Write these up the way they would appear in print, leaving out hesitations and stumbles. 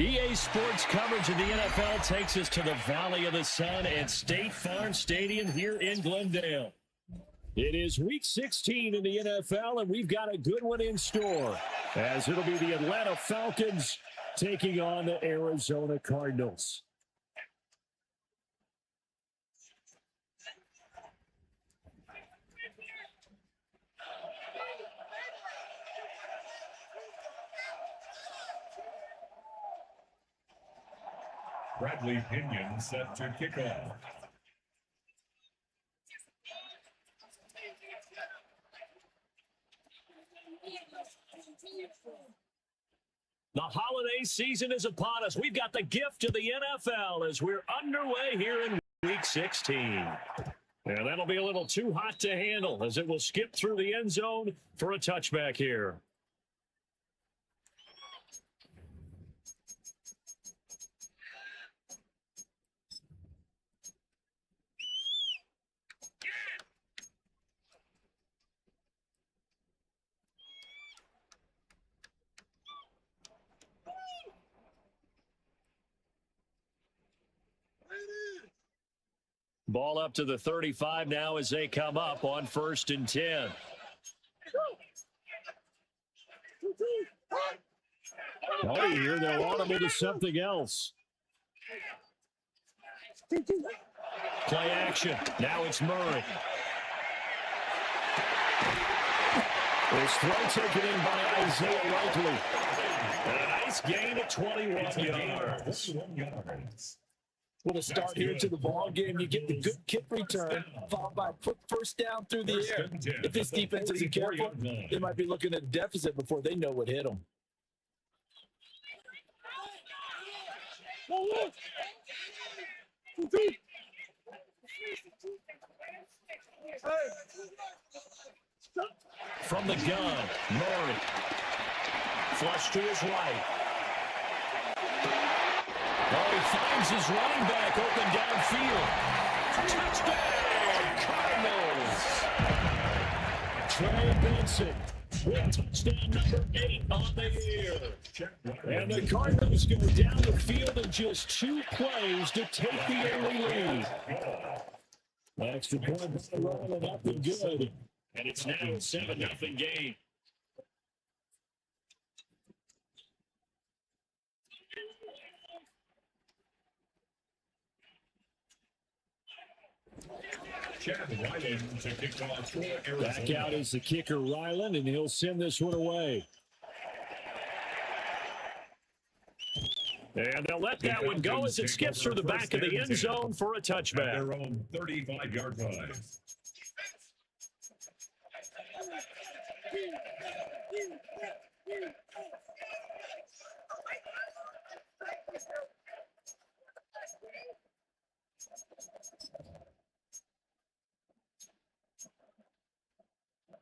EA Sports coverage of the NFL takes us to the Valley of the Sun at State Farm Stadium here in Glendale. It is Week 16 in the NFL, and we've got a good one in store, as it'll be the Atlanta Falcons taking on the Arizona Cardinals. Bradley Pinion set to kick off. The holiday season is upon us. We've got the gift of the NFL as we're underway here in Week 16. And that'll be a little too hot to handle as it will skip through the end zone for a touchback here. Ball up to the 35 now as they come up on 1st and 10. Oh, here they'll audible to something else. Play action. Now it's Murray. This throw taken in by Isaiah Likely. And a nice gain of 21 yards. With a start here to the ball game, you get the good kick return, followed by a quick first down through the air. If this defense isn't careful, they might be looking at a deficit before they know what hit them. From the gun, Murray. Flush to his right. Oh, he finds his running back open downfield. Touchdown, Cardinals. Trey Benson with touchdown number 8 on the year. And the Cardinals go down the field in just 2 plays to take the early lead. Extra point rolling up and good. And it's now a 7-0 game. Back out is the kicker, Ryland, and he'll send this one away. And they'll let that one go as it skips through the back of the end zone for a touchback. Their own 35-yard line.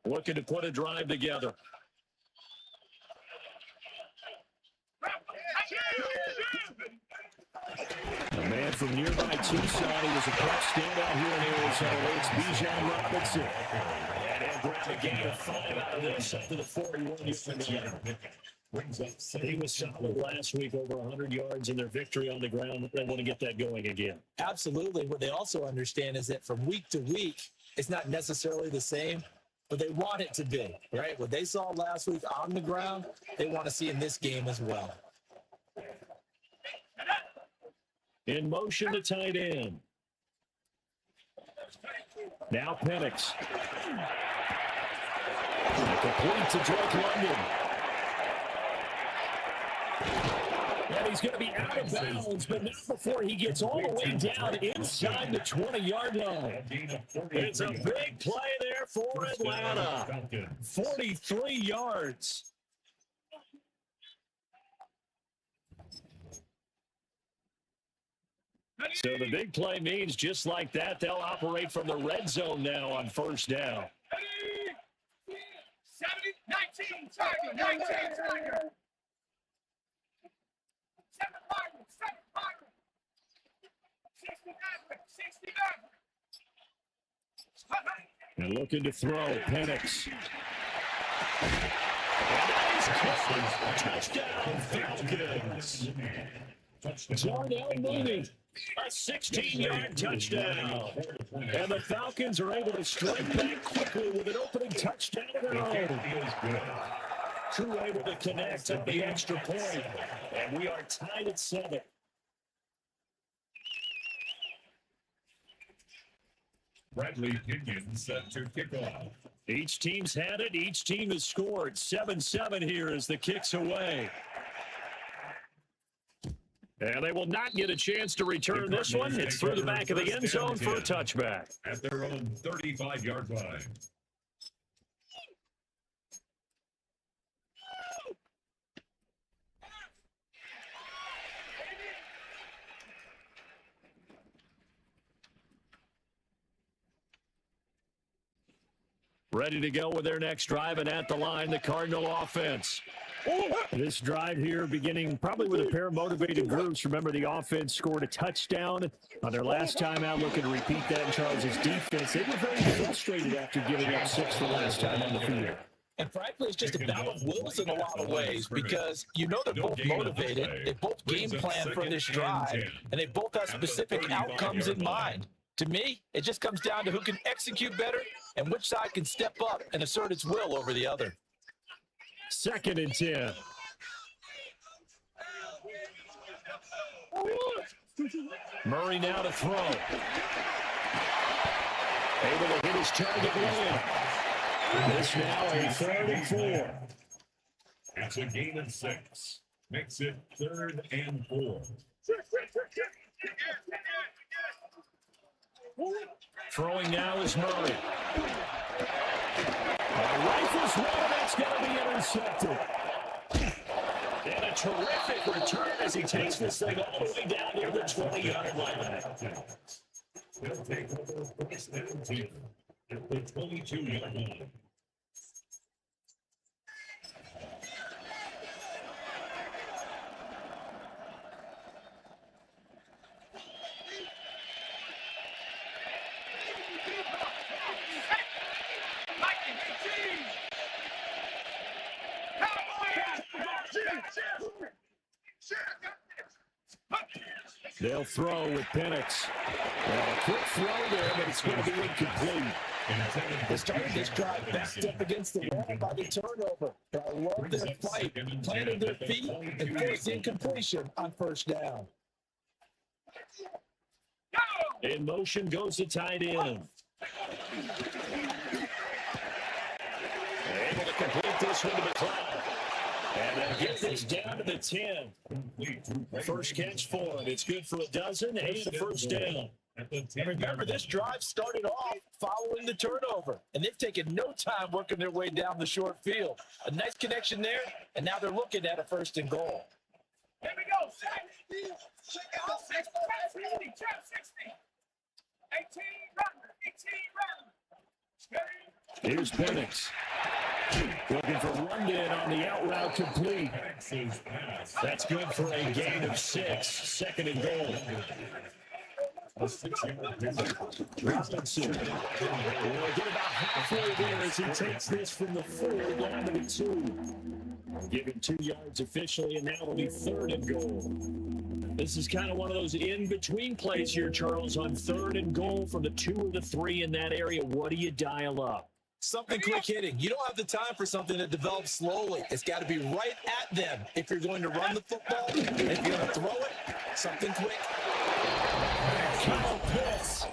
Looking to put a drive together. A man from nearby Tucson, he was a clutch standout here in Arizona. It's Bijan Robinson. And he'll grab a gain of 5 out of this up to the 41-yard line. He was solid last week, over 100 yards in their victory on the ground. They want to get that going again. Absolutely. What they also understand is that from week to week, it's not necessarily the same, but they want it to be, right? What they saw last week on the ground, they want to see in this game as well. In motion to tight end. Now Penix. Complete to Drake London. And he's going to be out of bounds, but not before he gets all the way down inside the 20-yard line. It's a big play there for Atlanta. 43 yards. So the big play means just like that, they'll operate from the red zone now on first down. 70, 19, Tiger, 19, Tiger. 7 Tiger, 7 Tiger. 60 And looking to throw, Penix. Nice catch. Touchdown, Falcons. Darnell Mooney, a 16-yard touchdown. And the Falcons are able to strike back quickly with an opening touchdown of their own. Crew able to connect at the extra point. And we are tied at 7. Bradley Pinion set to kick off. Each team's had it. Each team has scored. 7-7 here as the kick's away. And they will not get a chance to return this one. It's through the back of the end zone for a touchback. At their own 35-yard line. Ready to go with their next drive, and at the line, the Cardinal offense. This drive here beginning probably with a pair of motivated groups. Remember, the offense scored a touchdown on their last time out. Looking to repeat that in Charles' defense. They were very frustrated after giving up 6 the last time on the field. And frankly, it's just a battle of wills in a lot of ways because you know they're both motivated. They both game plan for this drive, and they both have specific outcomes in mind. To me, it just comes down to who can execute better and which side can step up and assert its will over the other. 2nd and 10. Murray now to throw. Able to hit his target layup. This now a 3rd and 4. It's a gain of 6. Makes it 3rd and 4. Throwing now is Murray. Rifles one, that's going to be intercepted. And a terrific return as he takes this thing all the way down near the 20-yard line. They'll take over first and 10 at the 22-yard line. They'll throw with Penix. A quick throw there, but it's going to be incomplete. They started this drive backed up against the wall by the turnover. But I love their fight, planted their feet, and forced incompletion on first down. In motion goes the tight end. Able to complete this one to the cloud. And they'll get this down to the 10. First catch for him. It's good for a dozen and a first down. And remember, this drive started off following the turnover, and they've taken no time working their way down the short field. A nice connection there, and now they're looking at a 1st and goal. Here we go. 60. 18 runner. 18 runner. Here's Penix. Looking for London on the out route complete. That's good for a gain of 6. 2nd and goal. Robinson will get about halfway there as he takes this from the 4 down to the 2. Giving 2 yards officially, and now it'll be 3rd and goal. This is kind of one of those in-between plays here, Charles, on 3rd and goal from the 2 or the 3 in that area. What do you dial up? Something quick hitting. You don't have the time for something that develops slowly. It's got to be right at them. If you're going to run the football, if you're going to throw it, something quick. Kyle Pitts, a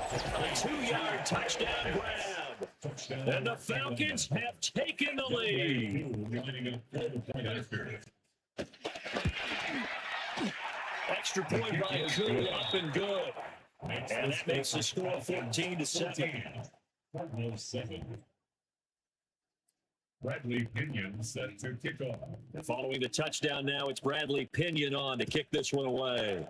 2-yard touchdown grab. And the Falcons have taken the lead. Extra point by Azul, up and good. And that makes the score 14-7. Bradley Pinion set to kick off. Following the touchdown now, it's Bradley Pinion on to kick this one away.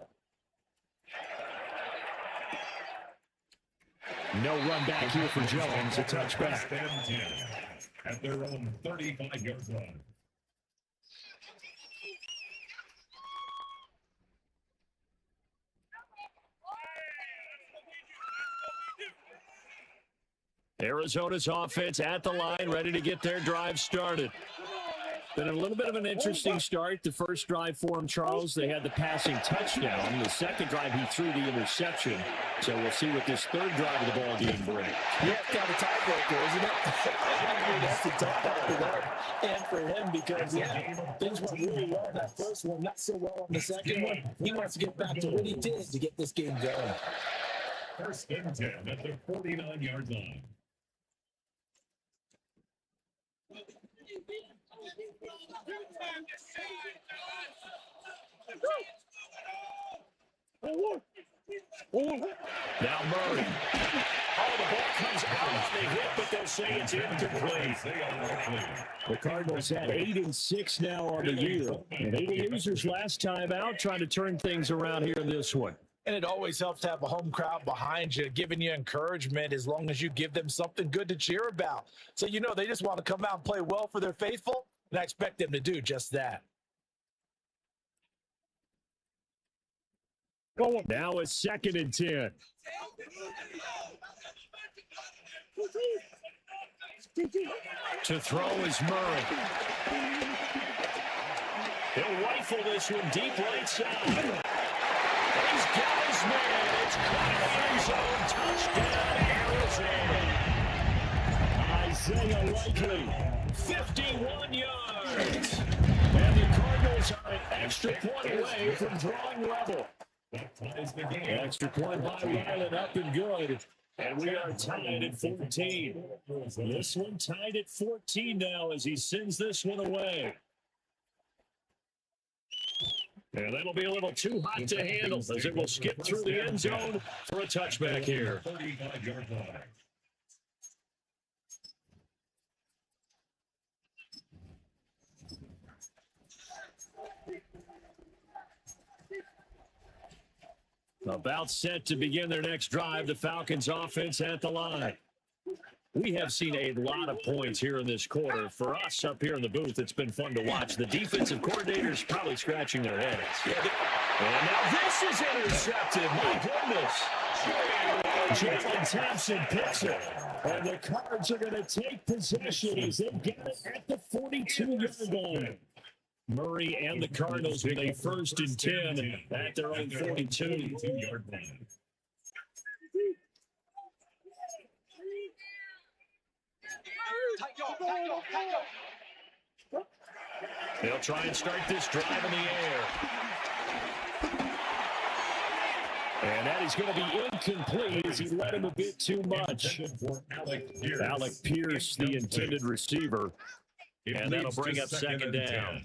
No run back here for Jones. A touchback. First and 10 at their own 35-yard line. Arizona's offense at the line, ready to get their drive started. Been a little bit of an interesting start. The first drive for him, Charles, they had the passing touchdown. The second drive, he threw the interception. So we'll see what this third drive of the ball game brings. Yeah, it's kind of a tiebreaker, isn't it? That's a tough part for them and for him because, things went really well in that first one, not so well on the second one. He wants to get back to what he did to get this game going. First and 10 at the 49-yard line. Now Murray. Oh, the ball comes out. They hit, but they'll say it's incomplete. The Cardinals have 8-6 now on the year. And they were losers last time out, trying to turn things around here in this one. And it always helps to have a home crowd behind you, giving you encouragement as long as you give them something good to cheer about. So, they just want to come out and play well for their faithful, and I expect them to do just that. Now it's 2nd and 10. To throw is Murray. He'll rifle this one deep right side. He's got his man. It's caught in the end zone. Touchdown, Arizona. Isaiah Likely, 51 yards. And the Cardinals are an extra point away from drawing level. Extra point by Ryland, up and good. And we are tied at 14. This one tied at 14 now as he sends this one away. And that'll be a little too hot to handle as it will skip through the end zone for a touchback here. 35-yard line. About set to begin their next drive, the Falcons offense at the line. We have seen a lot of points here in this quarter. For us up here in the booth, it's been fun to watch. The defensive coordinators probably scratching their heads. And now this is intercepted. My goodness. Jalen Thompson picks it. And the Cards are going to take possession as they've got it at the 42-yard line. Murray and the Cardinals with a 1st and 10 at their own 42-yard line. They'll try and start this drive in the air. And that is going to be incomplete as he let him a bit too much. Alec Pierce, the intended receiver. And that'll bring up 2nd down.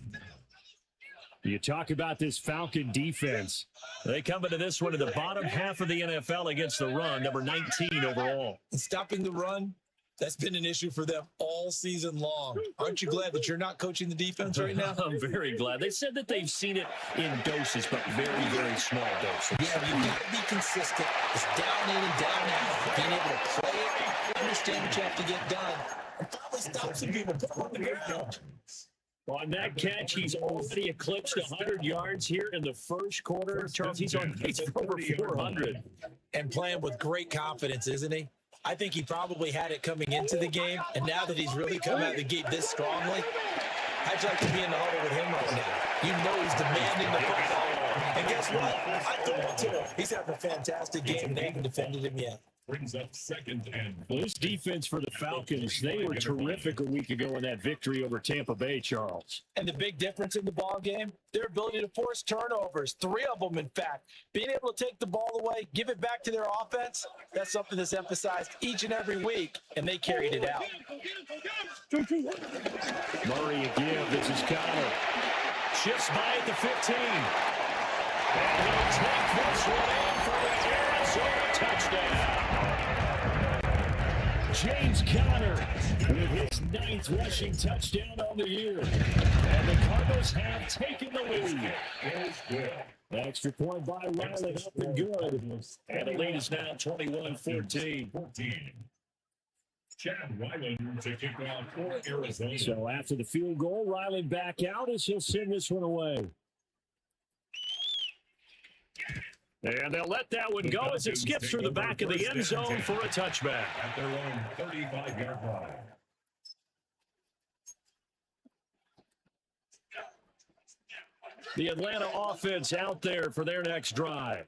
You talk about this Falcon defense. They come into this one in the bottom half of the NFL against the run, number 19 overall. Stopping the run, that's been an issue for them all season long. Aren't you glad that you're not coaching the defense right now? I'm very glad. They said that they've seen it in doses, but very, very small doses. Yeah, you've got to be consistent. It's down in and down out. Being able to play it, understand what you have to get done, and probably stop some people on the ground. On that catch, he's already eclipsed 100 yards here in the first quarter. Charles, he's on pace for over 400. And playing with great confidence, isn't he? I think he probably had it coming into the game, and now that he's really come out of the gate this strongly, I'd like to be in the huddle with him right now. You know he's demanding the football. And guess what? I throw it to him. He's having a fantastic game, and they haven't defended him yet. Brings up 2nd and. Well, this defense for the Falcons, they were terrific a week ago in that victory over Tampa Bay, Charles. And the big difference in the ball game, their ability to force turnovers, 3 of them, in fact. Being able to take the ball away, give it back to their offense, that's something that's emphasized each and every week, and they carried it out. Murray again, this is Connor. Shifts by at the 15. And he'll take this one in for the Arizona touchdown. James Conner with his 9th rushing touchdown on the year. And the Cardinals have taken the lead. Extra point by Riley, up and good. And the lead is now 21-14. Chad Ryland to kick off for Arizona. So after the field goal, Riley back out as he'll send this one away. And they'll let that one go as it skips through the back of the end zone for a touchback. At their own 35-yard line. The Atlanta offense out there for their next drive.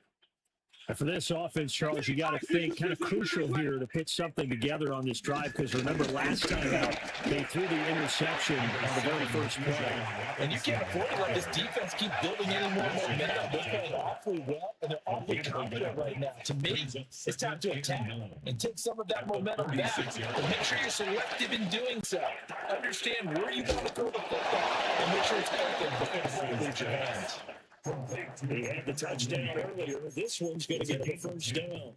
And for this offense, Charles, you got to think kind of crucial here to put something together on this drive because remember last time out, they threw the interception on the very first play. And you can't afford to let this defense keep building any more momentum. They're playing awfully well, and they're awfully confident right now. To me, it's time to attack and take some of that momentum back. But make sure you're selective in doing so. Understand where you want to throw the football and make sure it's open before you lose your hands. They had the touchdown earlier. This one's going to get the first down.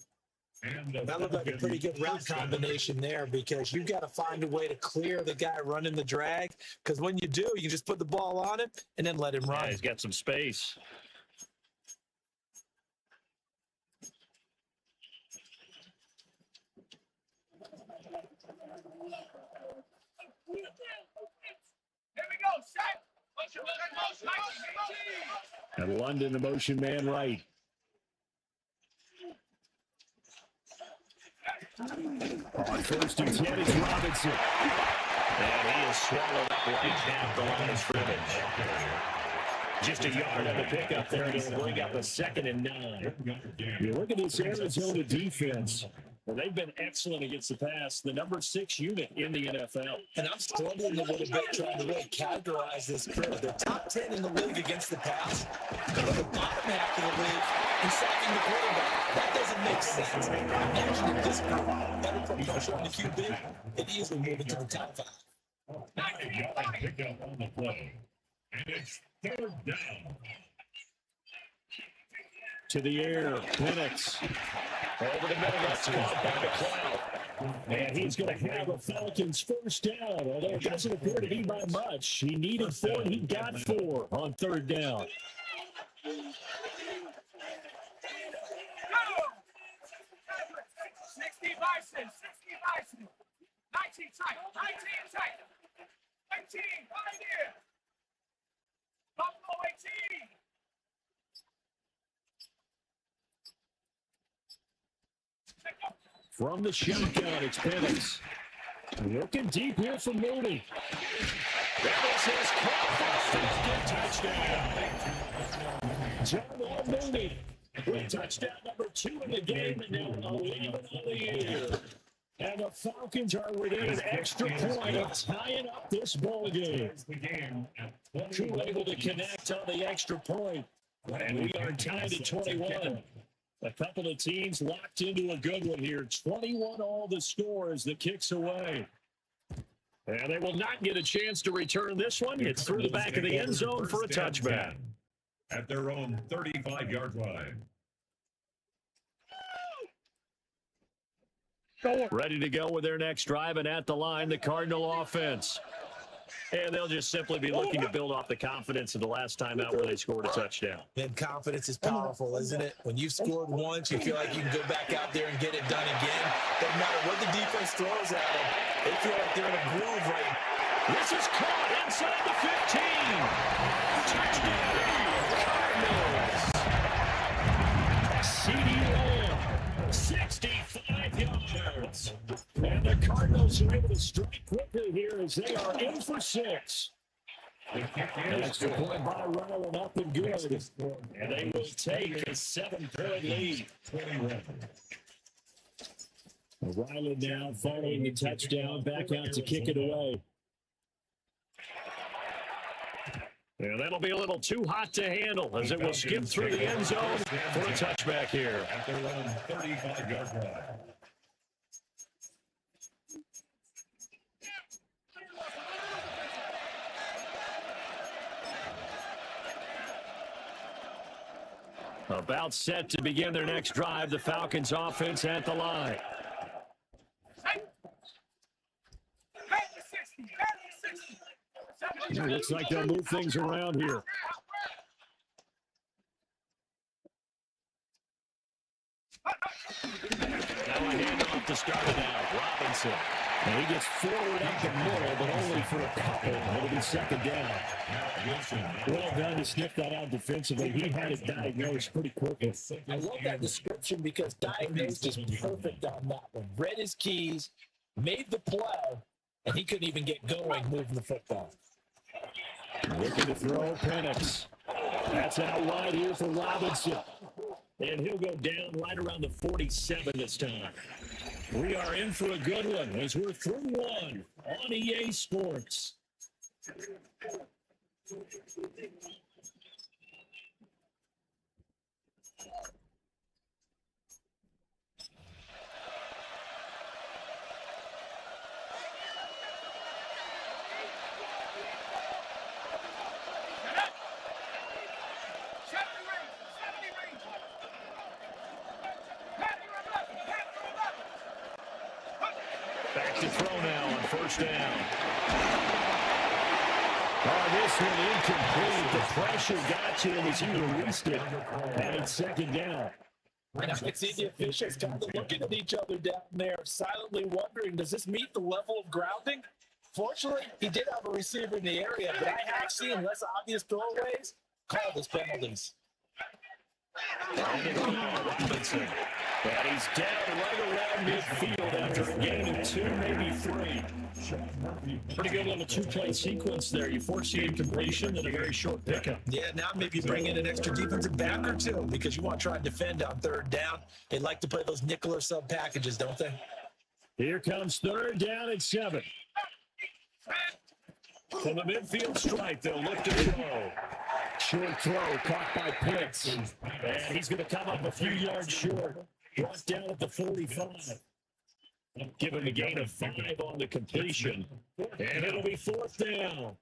That looked like a pretty good route combination there because you've got to find a way to clear the guy running the drag because when you do, you can just put the ball on him and then let him run. Yeah, he's got some space. Here we go, set. Motion, motion, motion. And London, the motion man right. On first and 10 is Robinson. And he is swallowed up right at the line of scrimmage. Just a yard on the pickup there, and he'll bring up a 2nd and 9. You look at this Arizona defense. Well, they've been excellent against the pass, the number 6 unit in the NFL. And I'm struggling a little bit trying to really categorize this crew. They're top 10 in the league against the pass. They're in the bottom half of the league in sacking the quarterback. That doesn't make sense. Imagine if this crew better put pressure on the QB, it easily move into the top 5. Yard picked up on the play. And it's 3rd down. To the air, Penix. Over the middle, that's caught by McLeod. And he's going to have a Falcons first down, although it doesn't appear to be by much. He needed 4, and he got 4 on 3rd down. 60 Bison, 60 Bison. 19 tight, 19 tight. 19, right here. Buffalo 18. From the shotgun, it's Penix. Looking deep here for Mooney. That is his first touchdown. John Mooney with touchdown number 2 in the game, and now 11 on the year. And the Falcons are within an extra point of tying up this ball game. Too able to connect on the extra point, and we are tied at 21. A couple of teams locked into a good one here. 21 all the score as the kicks away. And they will not get a chance to return this one. It's through the back of the end zone for a touchback. At their own 35-yard line. Ready to go with their next drive, and at the line, the Cardinal offense. And they'll just simply be looking to build off the confidence of the last time out where they scored a touchdown. And confidence is powerful, isn't it? When you've scored once, you feel like you can go back out there and get it done again. Doesn't matter what the defense throws at them. They feel like they're in a groove right now. This is caught inside the 15. Touchdown. CeeDee Lamb, 65 yards. And the Cardinals are able to strike quickly here as they are in for 6. Extra point by Riley, up and good. And they will take a 7-point lead. Riley now following the touchdown, back out to kick it away. And that'll be a little too hot to handle as it will skip through the end zone for a touchback here. At their own 35-yard line. About set to begin their next drive, the Falcons offense at the line. It looks like they'll move things around here. started out. Robinson. And he gets forward up the middle, but only for a couple. It'll be second down. Well done to sniff that out defensively. He had it diagnosed pretty quickly. I love that description because diagnosed is perfect on that one. Read his keys, made the play, and he couldn't even get going moving the football. Looking to throw Penix. That's out wide here for Robinson. And he'll go down right around the 47 this time. We are in for a good one as we're through one on EA Sports. Back to throw now on first down. Oh, this one incomplete. The pressure got to him as he released it. And it's second down. And I can see the officials kind of looking at each other down there, silently wondering, does this meet the level of grounding? Fortunately, he did have a receiver in the area, but I have seen less obvious throwaways call this penalties. Robinson. And he's down right around midfield after a gain of 2, maybe 3. Pretty good little 2-play sequence there. You force the incompletion and a very short pickup. Yeah, now maybe bring in an extra defensive back or two because you want to try and defend on third down. They like to play those nickel or sub packages, don't they? Here comes third down and 7. From the midfield stripe, they'll look to throw. Short throw caught by Pitts. And he's going to come up a few yards short. Brought down at the 45. Give him a gain of 5 on the completion. And it'll be fourth down.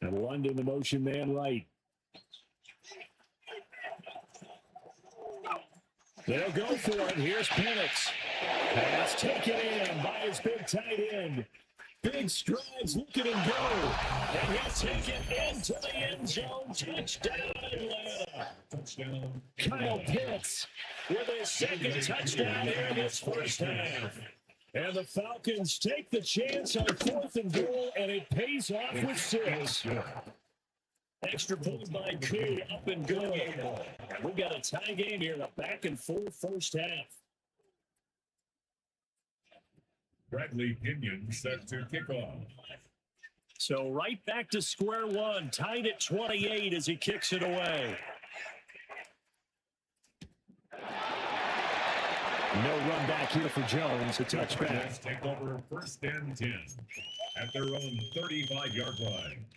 And London, the motion man right. They'll go for it. Here's Penix. Pass taken in by his big tight end. Big strides, look at him go. And he'll take it into the end zone. Touchdown, Atlanta. Kyle Pitts with his second touchdown here in this first half. And the Falcons take the chance on 4th and goal, and it pays off with 6. Extra point by Koo, up and going. And we got a tie game here, a back and forth first half. Bradley Pinion set to kick off. So right back to square one, tied at 28 as he kicks it away. No run back here for Jones, a touchback. Take over 1st and 10 at their own 35-yard line.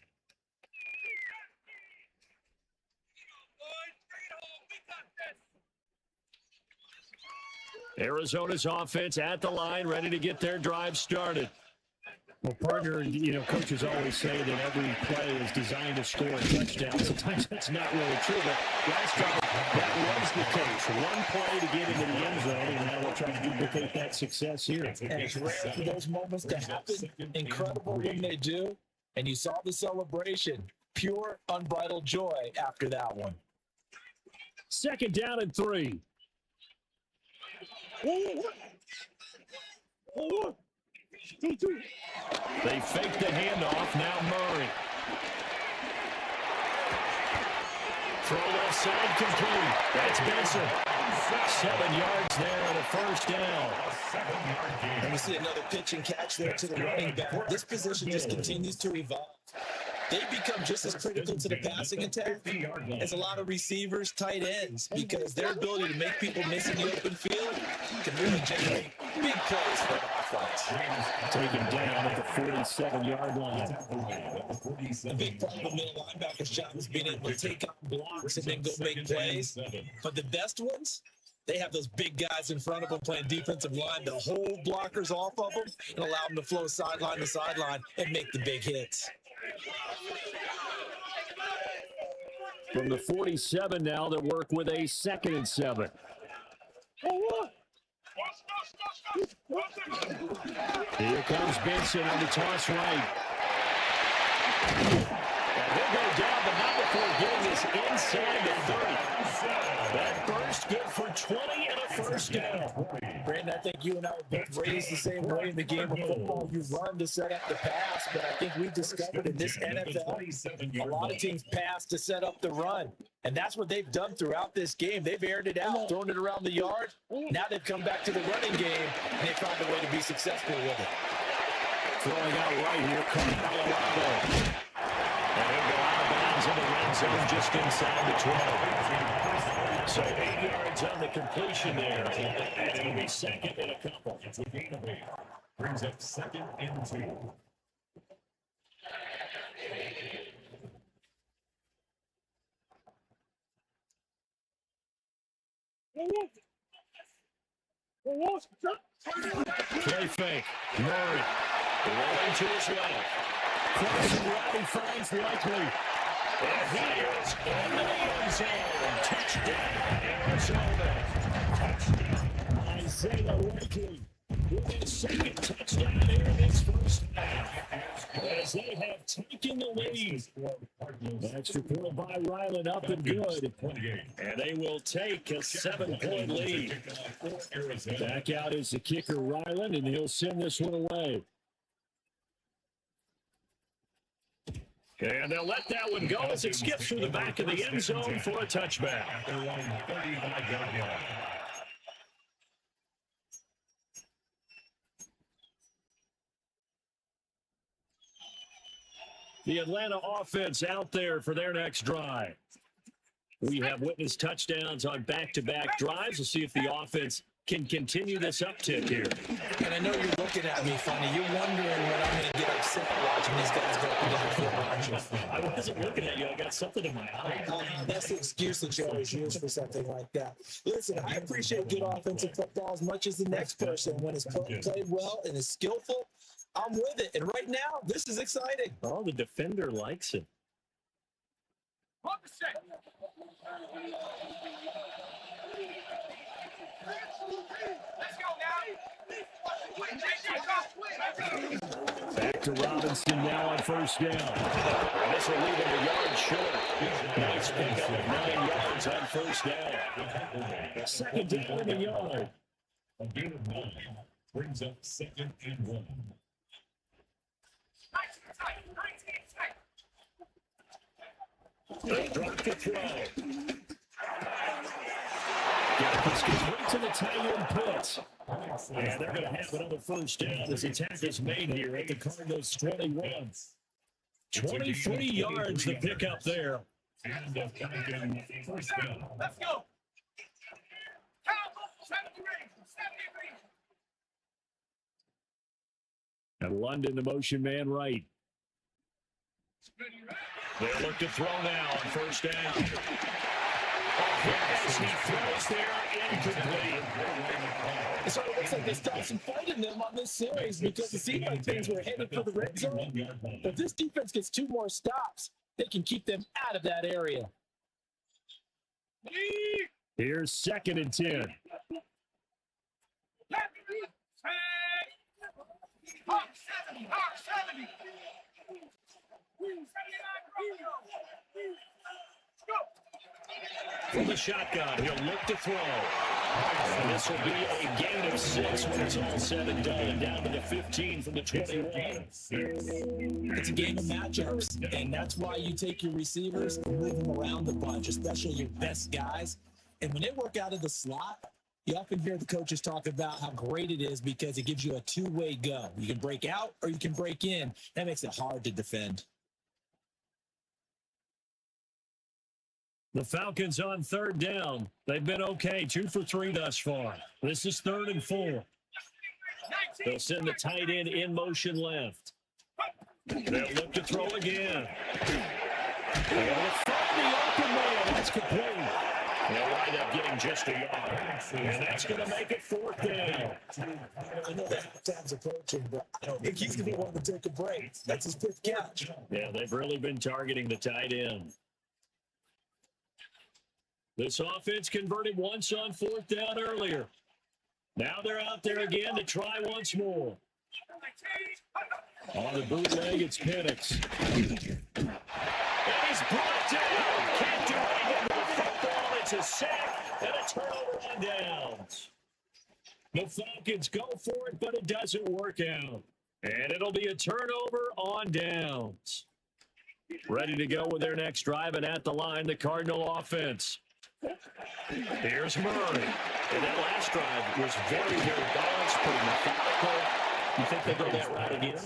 Arizona's offense at the line, ready to get their drive started. Well, partner, coaches always say that every play is designed to score a touchdown. Sometimes that's not really true, but last time that was the case. One play to get into the end zone, and now we'll try to duplicate that success here. And it's rare for those moments to happen. Incredible when they do. And you saw the celebration. Pure, unbridled joy after that one. Second down and 3. They fake the handoff. Now Murray. Throw left side complete. That's Benson. 7 yards there on a first down. And we see another pitch and catch there to the running back. This position just continues to evolve. They become just as critical to the passing attack as a lot of receivers, tight ends, because their ability to make people miss in the open field can really generate big plays for an offense. Taken down at the 47-yard line. A big part of the middle linebacker's job is being able to take out blocks and then go make plays. But the best ones, they have those big guys in front of them playing defensive line to hold blockers off of them and allow them to flow sideline to sideline and make the big hits. From the 47 now, they work with a 2nd and 7. Here comes Benson on the toss right. And He'll go down, but not before getting this inside the 30. That burst good for 20 and a first down. Brandon, I think you and I were both raised the same way in the game of football. You run to set up the pass, but I think we've discovered in this NFL, a lot of teams pass to set up the run. And that's what they've done throughout this game. They've aired it out, thrown it around the yard. Now they've come back to the running game, and they found a way to be successful with it. Throwing out right here comes Colorado. And he'll go out of bounds in the red zone just inside the 12. So 8 yards on the completion there. And it'll be second and a couple. It's a gain of 8. Brings up 2nd and 2. Play fake. Murray. Rolling to his left. Crossing right, he finds Likely. And he is in the end zone. Touchdown, Arizona. Touchdown, Isaiah Likely. With his second touchdown here in this first half. As they have taken the lead. Extra point by Ryland up and good. And they will take a 7-point lead. Back out is the kicker, Ryland, and he'll send this one away. And they'll let that one go as it skips through the back of the end zone for a touchback. The Atlanta offense out there for their next drive. We have witnessed touchdowns on back-to-back drives. We'll see if the offense can continue this uptick here. And I know you're looking at me funny. You're wondering when I'm going to get upset watching these guys go up and down the field. I wasn't looking at you. I got something in my eye. That's the excuse that you always use for something like that. Listen, I appreciate good offensive football as much as the next person. When it's played well and is skillful, I'm with it. And right now, this is exciting. Oh, the defender likes it. Let's go now. Back to Robinson now on first down. And this will leave him a yard short. Nice pickup of 9 yards on first down. Second down in the yard. A gain of 9 brings up 2nd and 1. 19 They drop the throw. This gets right to the tight end pit. And they're going to have another first down as attack is made here at the Cardinals 21. 23 yards to pick up there. And a Falcon first down. Let's go. Count 73. And London, the motion man right. They look to throw now on first down. As he throws there, incomplete. So it looks like they stopped some fight in them on this series because it seemed like things were headed for the red zone. But if this defense gets 2 more stops, they can keep them out of that area. Here's 2nd and 10. Hawk 70. From the shotgun, he'll look to throw. And this will be a gain of 6 when it's all said and done. Down to the 15 from the 21. It's a game of matchups, and that's why you take your receivers and move them around a bunch, especially your best guys. And when they work out of the slot, you often hear the coaches talk about how great it is because it gives you a two-way go. You can break out or you can break in. That makes it hard to defend. The Falcons on third down. They've been okay, 2 for 3 thus far. This is 3rd and 4. They'll send the tight end in motion left. They'll look to throw again. And they'll find the open man. That's complete. They'll wind up getting just a yard. And that's going to make it 4th down. I know that time's approaching, but I don't think he's going to want to take a break. That's his 5th catch. Yeah, they've really been targeting the tight end. This offense converted once on 4th down earlier. Now they're out there again to try once more. On the bootleg, it's Penix. And he's brought down. Can't do anything with the football. It's a sack and a turnover on downs. The Falcons go for it, but it doesn't work out. And it'll be a turnover on downs. Ready to go with their next drive, and at the line, the Cardinal offense. Here's Murray. And that last drive was very, very balanced, pretty methodical. You think they'll go that route again?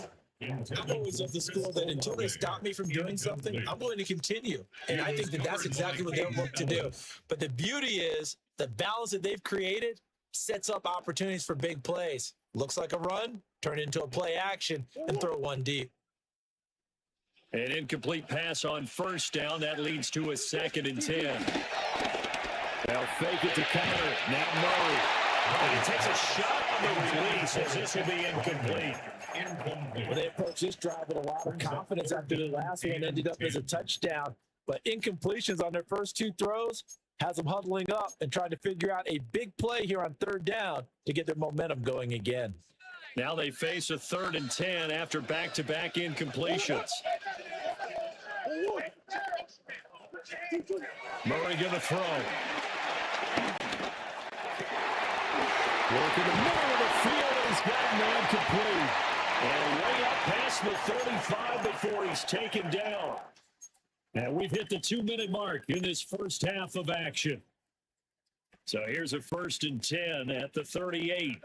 I'm always of the school that until they stop me from doing something, I'm going to continue. And I think that that's exactly what they'll look to do. But the beauty is the balance that they've created sets up opportunities for big plays. Looks like a run, turn it into a play action, and throw one deep. An incomplete pass on first down. That leads to a 2nd and 10. They'll fake it to counter. Now Murray. And he takes a shot on the release as this will be incomplete. Well, they approached this drive with a lot of confidence after the last one ended up as a touchdown. But incompletions on their first 2 throws has them huddling up and trying to figure out a big play here on 3rd down to get their momentum going again. Now they face a 3rd and 10 after back-to-back incompletions. Murray going to throw. Working the middle of the field. He's got a man complete. And way up past the 35 before he's taken down. And we've hit the 2-minute mark in this first half of action. So here's a 1st and 10 at the 38.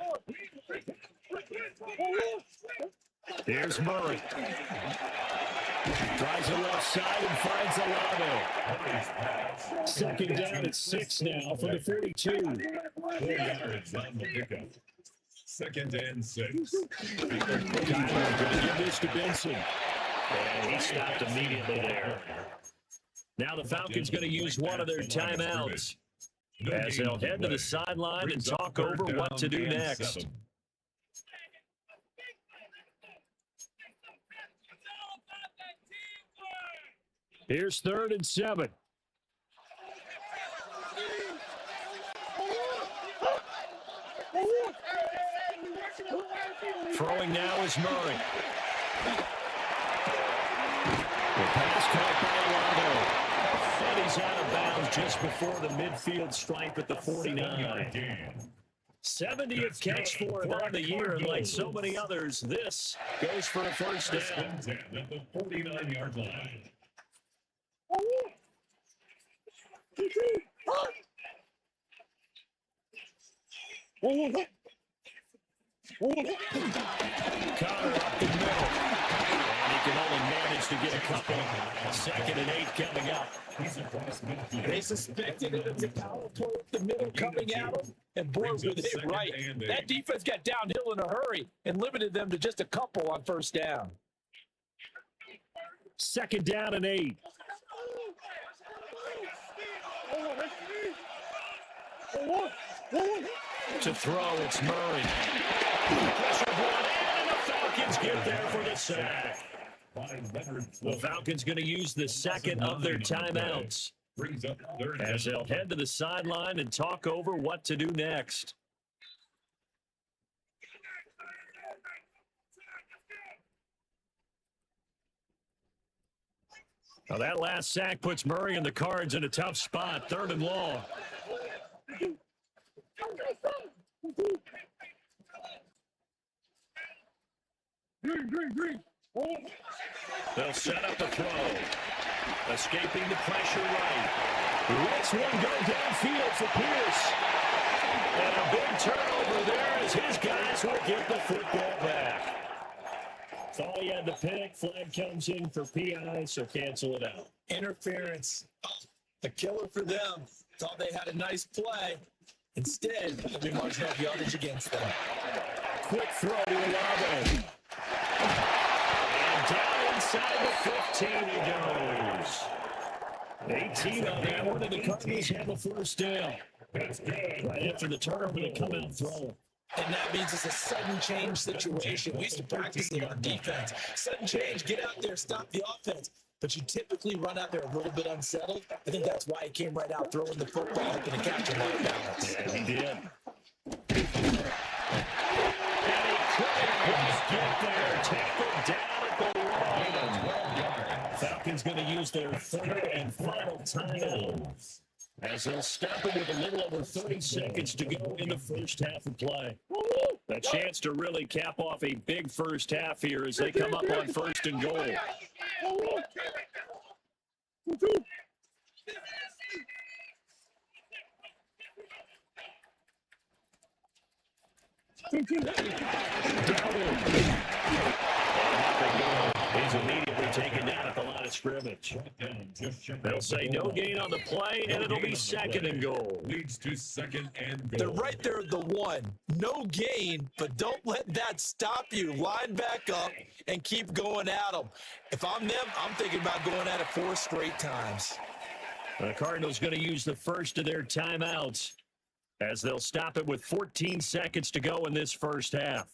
Here's Murray. Drives it left side and finds Olave. 2nd down at 6 now from the 42. 4 yards on the pickup. 2nd and 6. Going to give this to Benson. And he stopped immediately there. Now the Falcons going to use one of their timeouts as they'll head to the sideline and talk over what to do next. Here's 3rd and 7. Throwing now is Murray. The pass caught by Olave. And he's out of bounds just before the midfield stripe at the 49. 70th catch for him on the year, and like so many others, this goes for a 1st down. At the 49-yard line. Connor up the middle. And he can only manage to get a couple. 2nd and 8 coming up. They suspected it was a power play up the middle coming at them, and boy, were they right. That defense got downhill in a hurry and limited them to just a couple on 1st down. 2nd down and 8. To throw, it's Murray. Pressure brought in, and the Falcons get there for the sack. The Falcons going to use the 2nd of their timeouts as they'll head to the sideline and talk over what to do next. Now that last sack puts Murray and the Cards in a tough spot, 3rd and long. They'll set up the throw. Escaping the pressure right. Lets one go downfield for Pierce. And a big turnover there as his guys will get the football back. Thought he had the pick. Flag comes in for PI, so cancel it out. Interference. The killer for them. Thought they had a nice play. Instead, they'll be marching up yardage against them. Quick throw to Olave. And down inside the 15 he goes. 18 on that one, and the Cardinals have a 1st down. Right after the turnover, they come out and throw. And that means it's a sudden change situation. We used to practice it on defense. Sudden change, get out there, stop the offense. But you typically run out there a little bit unsettled. I think that's why he came right out throwing the football, hoping to catch him on balance. Yeah, he did. And he couldn't quite get there. Tackled down at the line. Falcons going to use their third and final timeout, as they'll stop it with a little over 30 seconds to go in the first half of play. A chance to really cap off a big first half here as they come up on first and goal. He's immediately taken down at the line of scrimmage. They'll say no gain on the play, and it'll be second and goal. Leads to second and goal. They're right there at the one. No gain, but don't let that stop you. Line back up and keep going at them. If I'm them, I'm thinking about going at it 4 straight times. The Cardinals going to use the first of their timeouts, as they'll stop it with 14 seconds to go in this first half.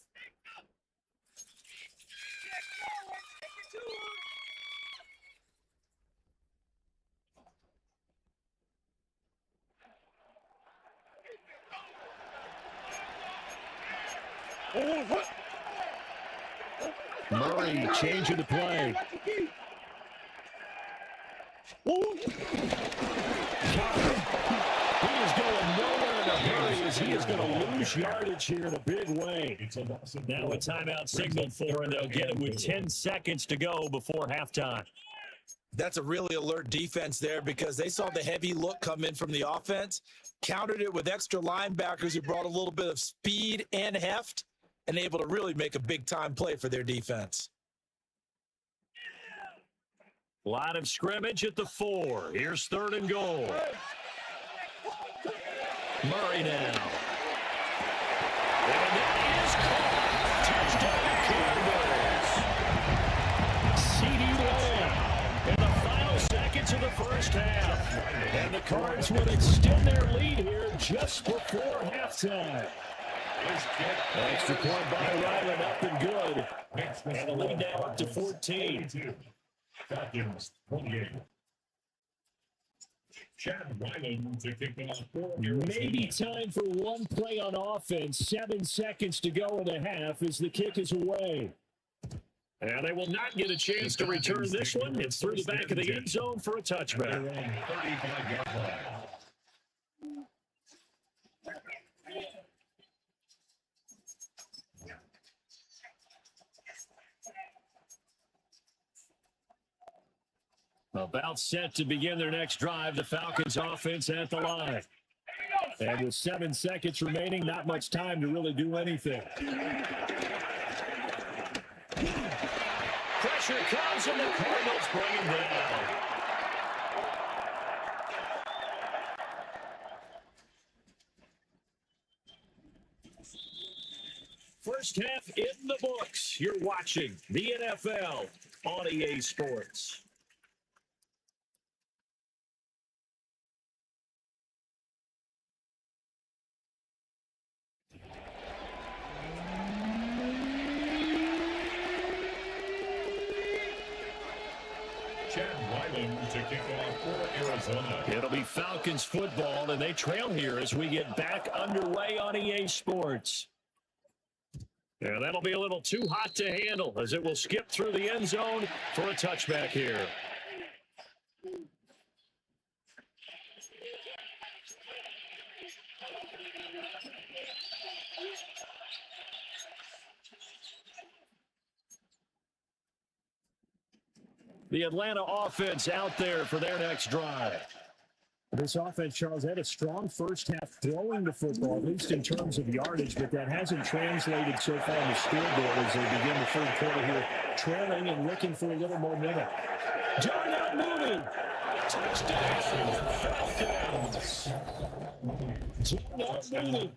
Murray changing the play. He is going nowhere in a hurry, as he is going to lose yardage here in a big way. Now a timeout signaled for, and they'll get it with 10 seconds to go before halftime. That's a really alert defense there, because they saw the heavy look come in from the offense, countered it with extra linebackers who brought a little bit of speed and heft, and able to really make a big-time play for their defense. Line of scrimmage at the 4. Here's third and goal. Murray now. And that is caught. Touchdown, Cardinals. CeeDee Lamb in the final seconds of the first half. And the Cards would extend their lead here just before halftime. Extra point by Ryland, up and good. And the lead now up to 14. Falcons 28. Chad Ryland to kick off for Arizona. Maybe time for one play on offense. 7 seconds to go in the half as the kick is away. And they will not get a chance to return this one. It's through the back of the end zone for a touchback. 35-yard line. About set to begin their next drive, the Falcons offense at the line. And with 7 seconds remaining, not much time to really do anything. Pressure comes, and the Cardinals bring him down. First half in the books. You're watching the NFL on EA Sports. Chad Ryland to kick off for Arizona. It'll be Falcons football, and they trail here as we get back underway on EA Sports. Yeah, that'll be a little too hot to handle, as it will skip through the end zone for a touchback here. The Atlanta offense out there for their next drive. This offense, Charles, had a strong first half throwing the football, at least in terms of yardage, but that hasn't translated so far on the scoreboard as they begin the third quarter here, trailing and looking for a little momentum. John out moving. Touchdown, Falcons. John out moving.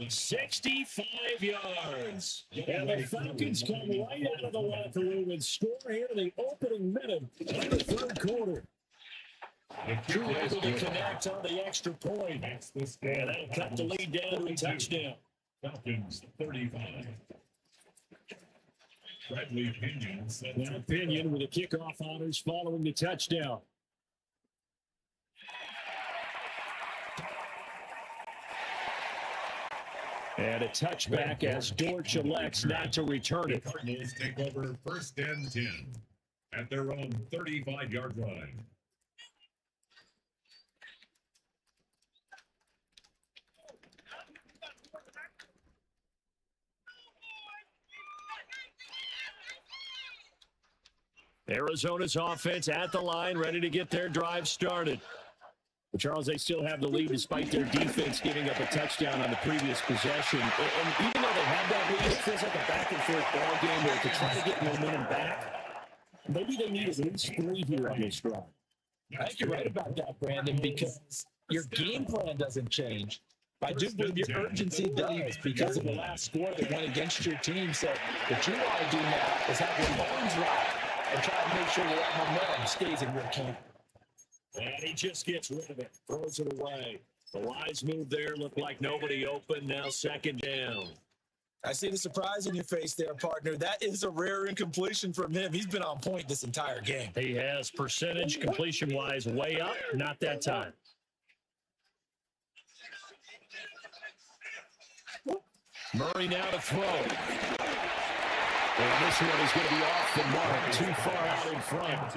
65 yards. And the Falcons come right out of the locker room and score here in the opening minute of the third quarter. You're able to connect on the extra point. And that'll cut the lead down to a touchdown. Falcons 35. Bradley Pinion. Now Pinion with the kickoff honors following the touchdown. And a touchback as Dortch elects not to return it. The Cardinals take over first and 10. at their own 35-yard line. Arizona's offense at the line, ready to get their drive started. But Charles, they still have the lead despite their defense giving up a touchdown on the previous possession. And even though they have that lead, it feels like a back-and-forth ball game where to try to get momentum back, maybe they need at least 3 here on this drive. I think you're right about that, Brandon, because your game plan doesn't change. I do believe your urgency does because of the last score that went against your team. So what you want to do now is have your bones right and try to make sure that momentum stays in your camp. And he just gets rid of it, throws it away. The wise move there, looked like nobody open. Now 2nd down. I see the surprise in your face there, partner. That is a rare incompletion from him. He's been on point this entire game. He has percentage completion-wise way up, not that time. Murray now to throw. And this one is going to be off the mark, too far out in front.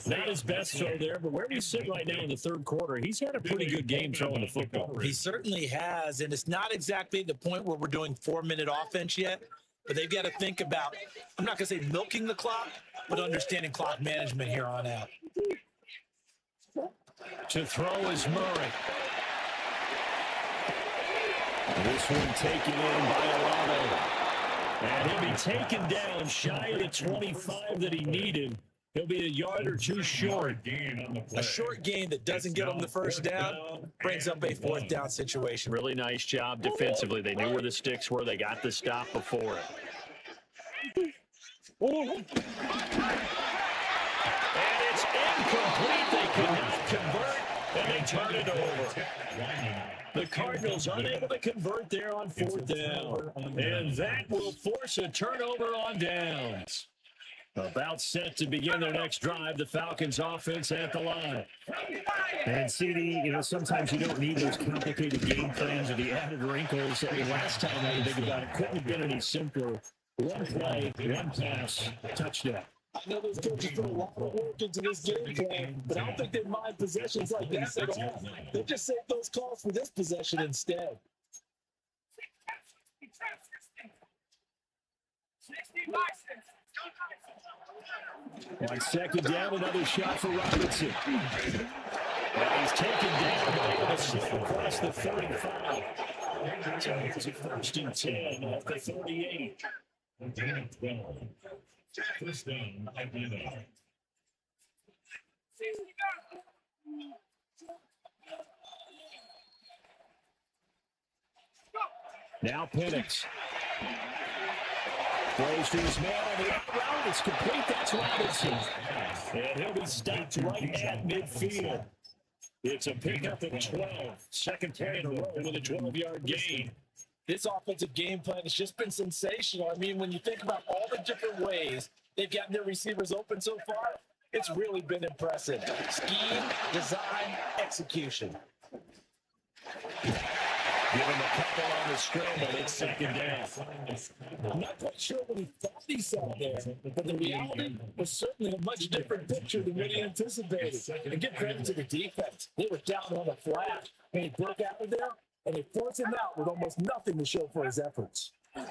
Not his best throw there, but where we sit right now in the 3rd quarter, he's had a pretty good game throwing the football. He certainly has, and it's not exactly the point where we're doing 4-minute offense yet, but they've got to think about, I'm not going to say milking the clock, but understanding clock management here on out. To throw is Murray. This one taken in by Alano. And he'll be taken down shy of the 25 that he needed. He'll be a yard or 2 short. A short gain that doesn't get him the 1st down brings up a 4th down situation. Really nice job defensively. They knew where the sticks were. They got the stop before it. And it's incomplete. They cannot convert, and they turn it over. The Cardinals unable to convert there on 4th down. And that will force a turnover on downs. About set to begin their next drive, the Falcons offense at the line. And CD, sometimes you don't need those complicated game plans or the added wrinkles. I mean, last time I think about it, couldn't have been any simpler. 1 play, 1 pass, touchdown. I know those coaches put a lot of work into this game plan, but I don't think they mind possessions like that at all. They just save those calls for this possession instead. 60 On 2nd down, another shot for Robinson. And he's taken down by able to slip across the 35. So here's a 1st and 10 at the 38. 1st down, Atlanta. Now Penix. Throws to his man on the out route. It's complete. That's Robinson. And he'll be stopped right at midfield. It's a pickup at 12. 2nd play in a row with a 12-yard gain. This offensive game plan has just been sensational. I mean, when you think about all the different ways they've gotten their receivers open so far, it's really been impressive. Scheme, design, execution. Give him a couple on the scramble. It's 2nd down. I'm not quite sure what he thought he saw there, but the reality was certainly a much different picture than what he anticipated. And give credit to the defense. They were down on the flat, and he broke out of there, and they forced him out with almost nothing to show for his efforts. This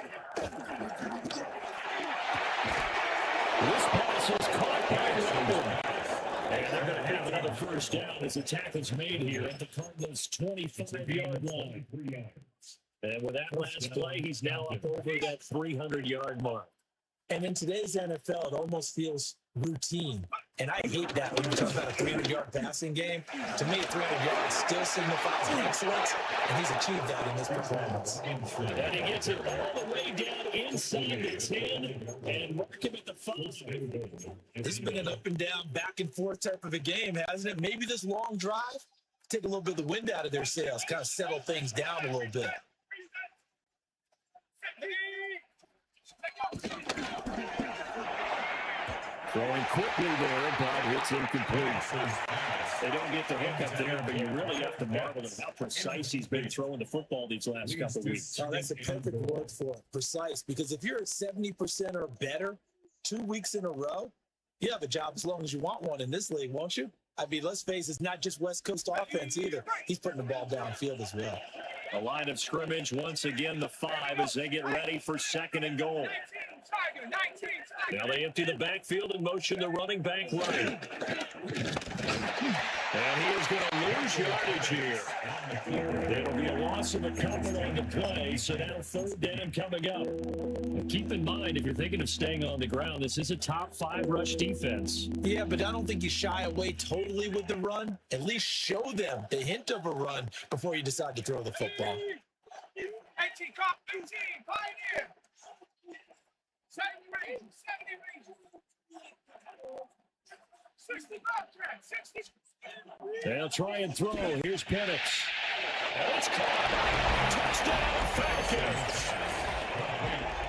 pass is caught by London. And they're going to have another 1st down as the tackle's made here at the Cardinals' 25-yard line. And with that last play, he's now up over that 300-yard mark. And in today's NFL, it almost feels routine. And I hate that when you talk about a 300-yard passing game. To me, 300 yards still signifies excellence, and he's achieved that in this performance. And he gets it all the way down inside the 10 and working at the 5. This has been an up and down, back and forth type of a game, hasn't it? Maybe this long drive, take a little bit of the wind out of their sails, kind of settle things down a little bit. Throwing quickly there, but it's incomplete. They don't get the hiccup there, but you really have to marvel at how precise he's been throwing the football these last couple of weeks. Oh, that's a perfect word for it, precise, because if you're at 70% or better 2 weeks in a row, You have a job as long as you want one in this league, won't you? I mean, let's face it, it's not just West Coast offense either. He's putting the ball downfield as well. The line of scrimmage, once again, the 5 as they get ready for 2nd and goal. 19 Tiger, 19 Tiger. Now they empty the backfield and motion the running back running. And he is going to lose yardage here. It'll be a loss of a couple on the play, so now 3rd down coming up. And keep in mind, if you're thinking of staying on the ground, this is a top 5 rush defense. Yeah, but I don't think you shy away totally with the run. At least show them the hint of a run before you decide to throw the football. 18, cop, 18, Pioneer. 70 range, 70 range. 60 back track, 60. They'll try and throw. Here's Penix. It's caught. Touchdown, Falcons.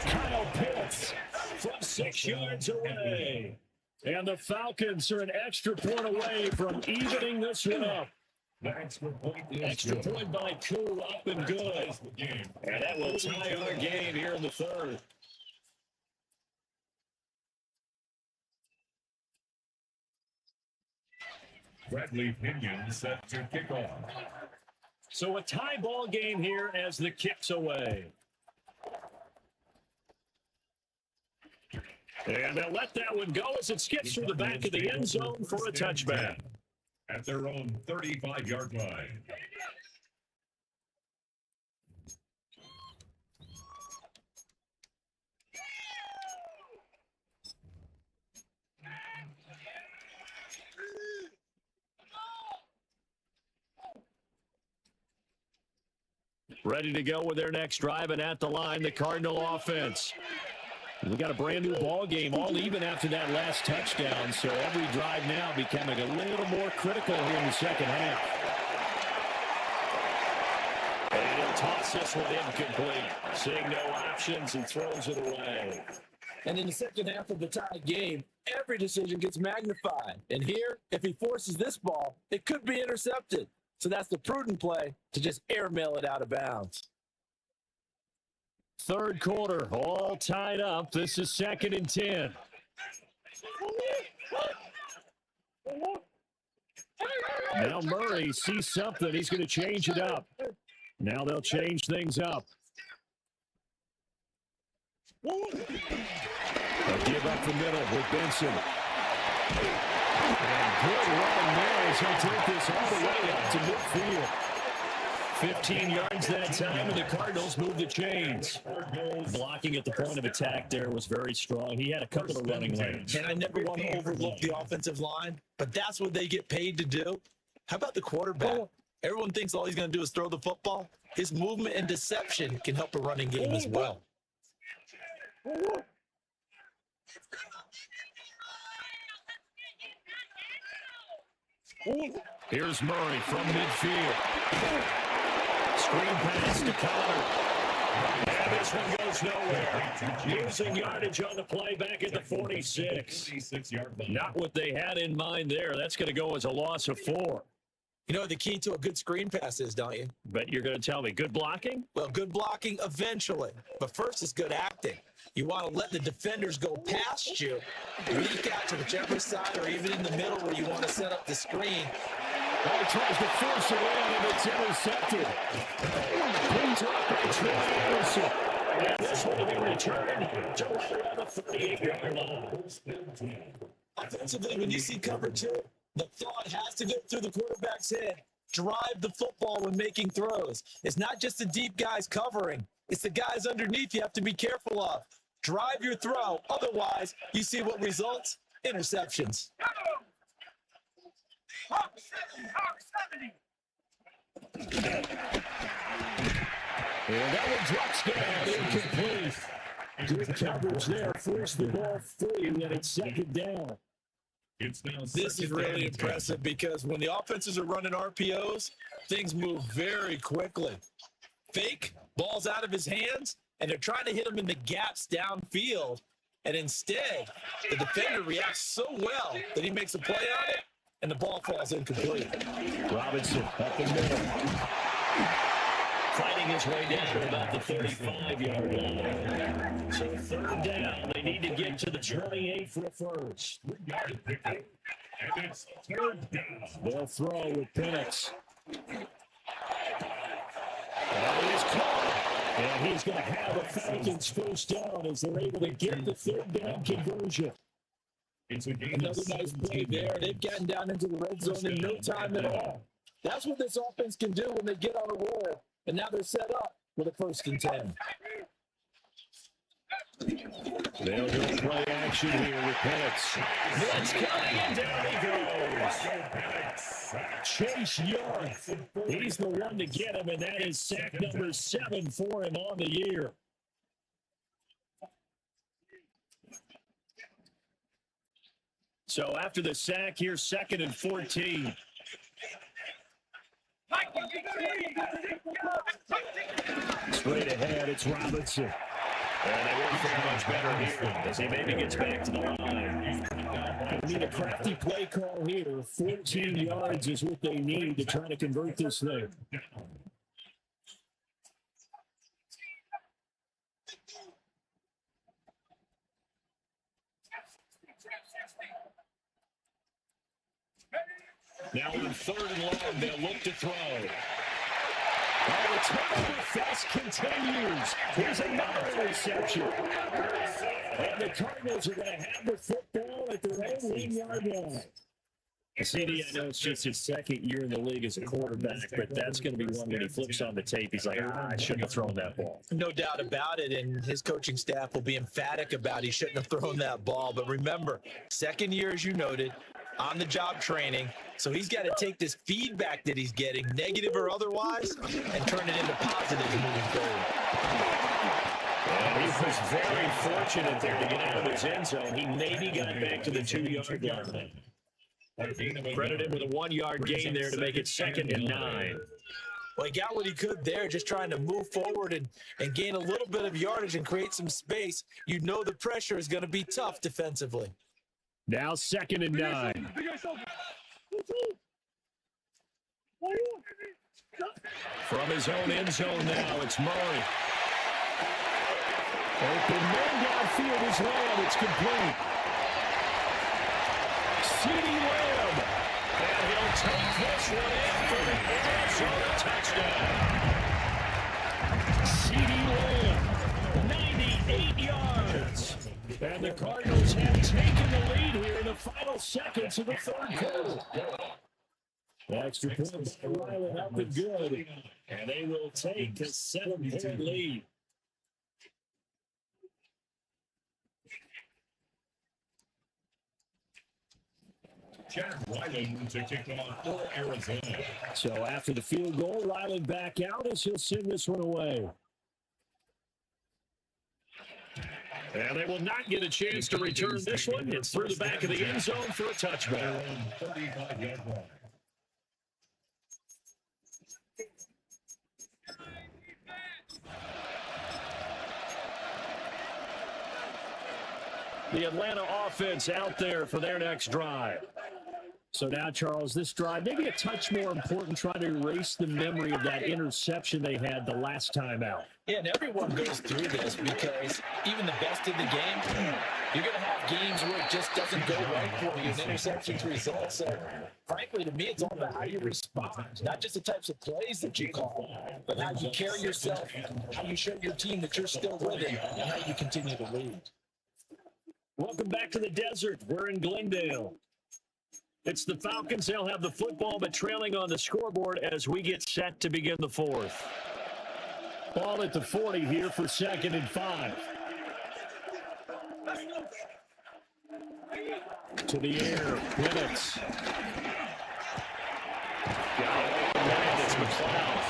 Kyle Pitts from 6 yards away. And the Falcons are an extra point away from evening this one up. Extra point by Koo, up and good. And that will tie our game here in the 3rd. Bradley Pinion set to kick off. So a tie ball game here as the kick's away. And they'll let that one go as it skips through the back of the end zone for a touchback. At their own 35-yard line. Ready to go with their next drive, and at the line, the Cardinal offense. We got a brand new ball game, all even after that last touchdown, so every drive now becoming a little more critical here in the second half. And he'll toss this one incomplete, seeing no options and throws it away. And in the second half of the tie game, every decision gets magnified. And here, if he forces this ball, it could be intercepted. So that's the prudent play to just airmail it out of bounds. 3rd quarter, all tied up. This is 2nd and 10. Now Murray sees something. He's going to change it up. Now they'll change things up. They'll give up the middle with Benson. And good running there as he'll take this all the way up to midfield. 15 yards that time, and the Cardinals move the chains. Blocking at the point of attack there was very strong. He had a couple of running lanes. And I never want to overlook the offensive line, but that's what they get paid to do. How about the quarterback? Everyone thinks all he's going to do is throw the football. His movement and deception can help a running game as well. Here's Murray from midfield. Screen pass to Connor. And this one goes nowhere. Losing yardage on the play back at the 46. Not what they had in mind there. That's going to go as a loss of 4. You know what the key to a good screen pass is, don't you? But you're going to tell me, good blocking? Well, good blocking eventually. But first is good acting. You want to let the defenders go past you, leak out to whichever side or even in the middle where you want to set up the screen. Well, he tries to force it in, and it's intercepted. Cleans up by Troy Anderson. And this one will be returned to right around the 38-yard line. Offensively, when you see cover 2, the thought has to go through the quarterback's head. Drive the football when making throws. It's not just the deep guys covering. It's the guys underneath you have to be careful of. Drive your throw. Otherwise, you see what results? Interceptions. Hawk 70. And that one drops down, incomplete. Good coverage there, forced the ball free, and then it's 2nd down. This is really impressive because when the offenses are running RPOs, things move very quickly. Fake, ball's out of his hands, and they're trying to hit him in the gaps downfield. And instead, the defender reacts so well that he makes a play on it, and the ball falls incomplete. Robinson up the middle. fighting his way down to about the 35-yard line. So third down, they need to get to the 28 for a first. And it's third down. They'll throw with Penix. And he's caught. And he's going to have a Falcons first down as they're able to get the third down conversion. It's a game Another nice play there. They've gotten down into the red zone in no time at all. That's what this offense can do when they get on a roll. And now they're set up with a 1st and 10. They'll go play action here with Penix. Blitz coming, and down he goes. Chase Young. He's the one to get him, and that is sack number 7 for him on the year. So after the sack here, 2nd and 14. Straight ahead, it's Robinson. And they won't feel much better here as he maybe gets back to the line. They need a crafty play call here. 14 yards is what they need to try to convert this thing. Now on 3rd and long, they'll look to throw. Oh, the turnover fest continues. Here's another interception. And the Cardinals are going to have the football at their own 1-yard line. CD, I know it's just his 2nd year in the league as a quarterback, but that's going to be one when he flips on the tape. He's like, I shouldn't have thrown that ball. No doubt about it, and his coaching staff will be emphatic about he shouldn't have thrown that ball. But remember, 2nd year, as you noted, on-the-job training, so he's got to take this feedback that he's getting, negative or otherwise, and turn it into positives moving forward. And he was very fortunate there to get out of his end zone. He maybe got back to the 2-yard line. Credit him with a 1-yard gain there to make it 2nd and 9. Well, he got what he could there, just trying to move forward and gain a little bit of yardage and create some space. You know the pressure is going to be tough defensively. Now 2nd and 9. From his own end zone now, it's Murray. Open man downfield is Lamb. It's complete. CD Lamb. And he'll take this one in for the touchdown. CD Lamb, 98 yards. And the Cardinals have taken the lead here in the final seconds of the 3rd quarter. Extra point by Riley up and good. And they will take a 7-point lead. Jared Ryland to kick off for Arizona. So after the field goal, Ryland back out as he'll send this one away. And they will not get a chance to return this one. It's through the back of the end zone for a touchback. 35-yard line. The Atlanta offense out there for their next drive. So now, Charles, this drive, maybe a touch more important, trying to erase the memory of that interception they had the last time out. Yeah, and everyone goes through this because even the best in the game, you're going to have games where it just doesn't go right for you and interceptions result. So, frankly, to me, it's all about how you respond, not just the types of plays that you call, but how you carry yourself, how you show your team that you're still with it, and how you continue to lead. Welcome back to the desert. We're in Glendale. It's the Falcons. They'll have the football, but trailing on the scoreboard as we get set to begin the 4th. Ball at the 40 here for 2nd and 5. To the air, Penix. It's McLeod.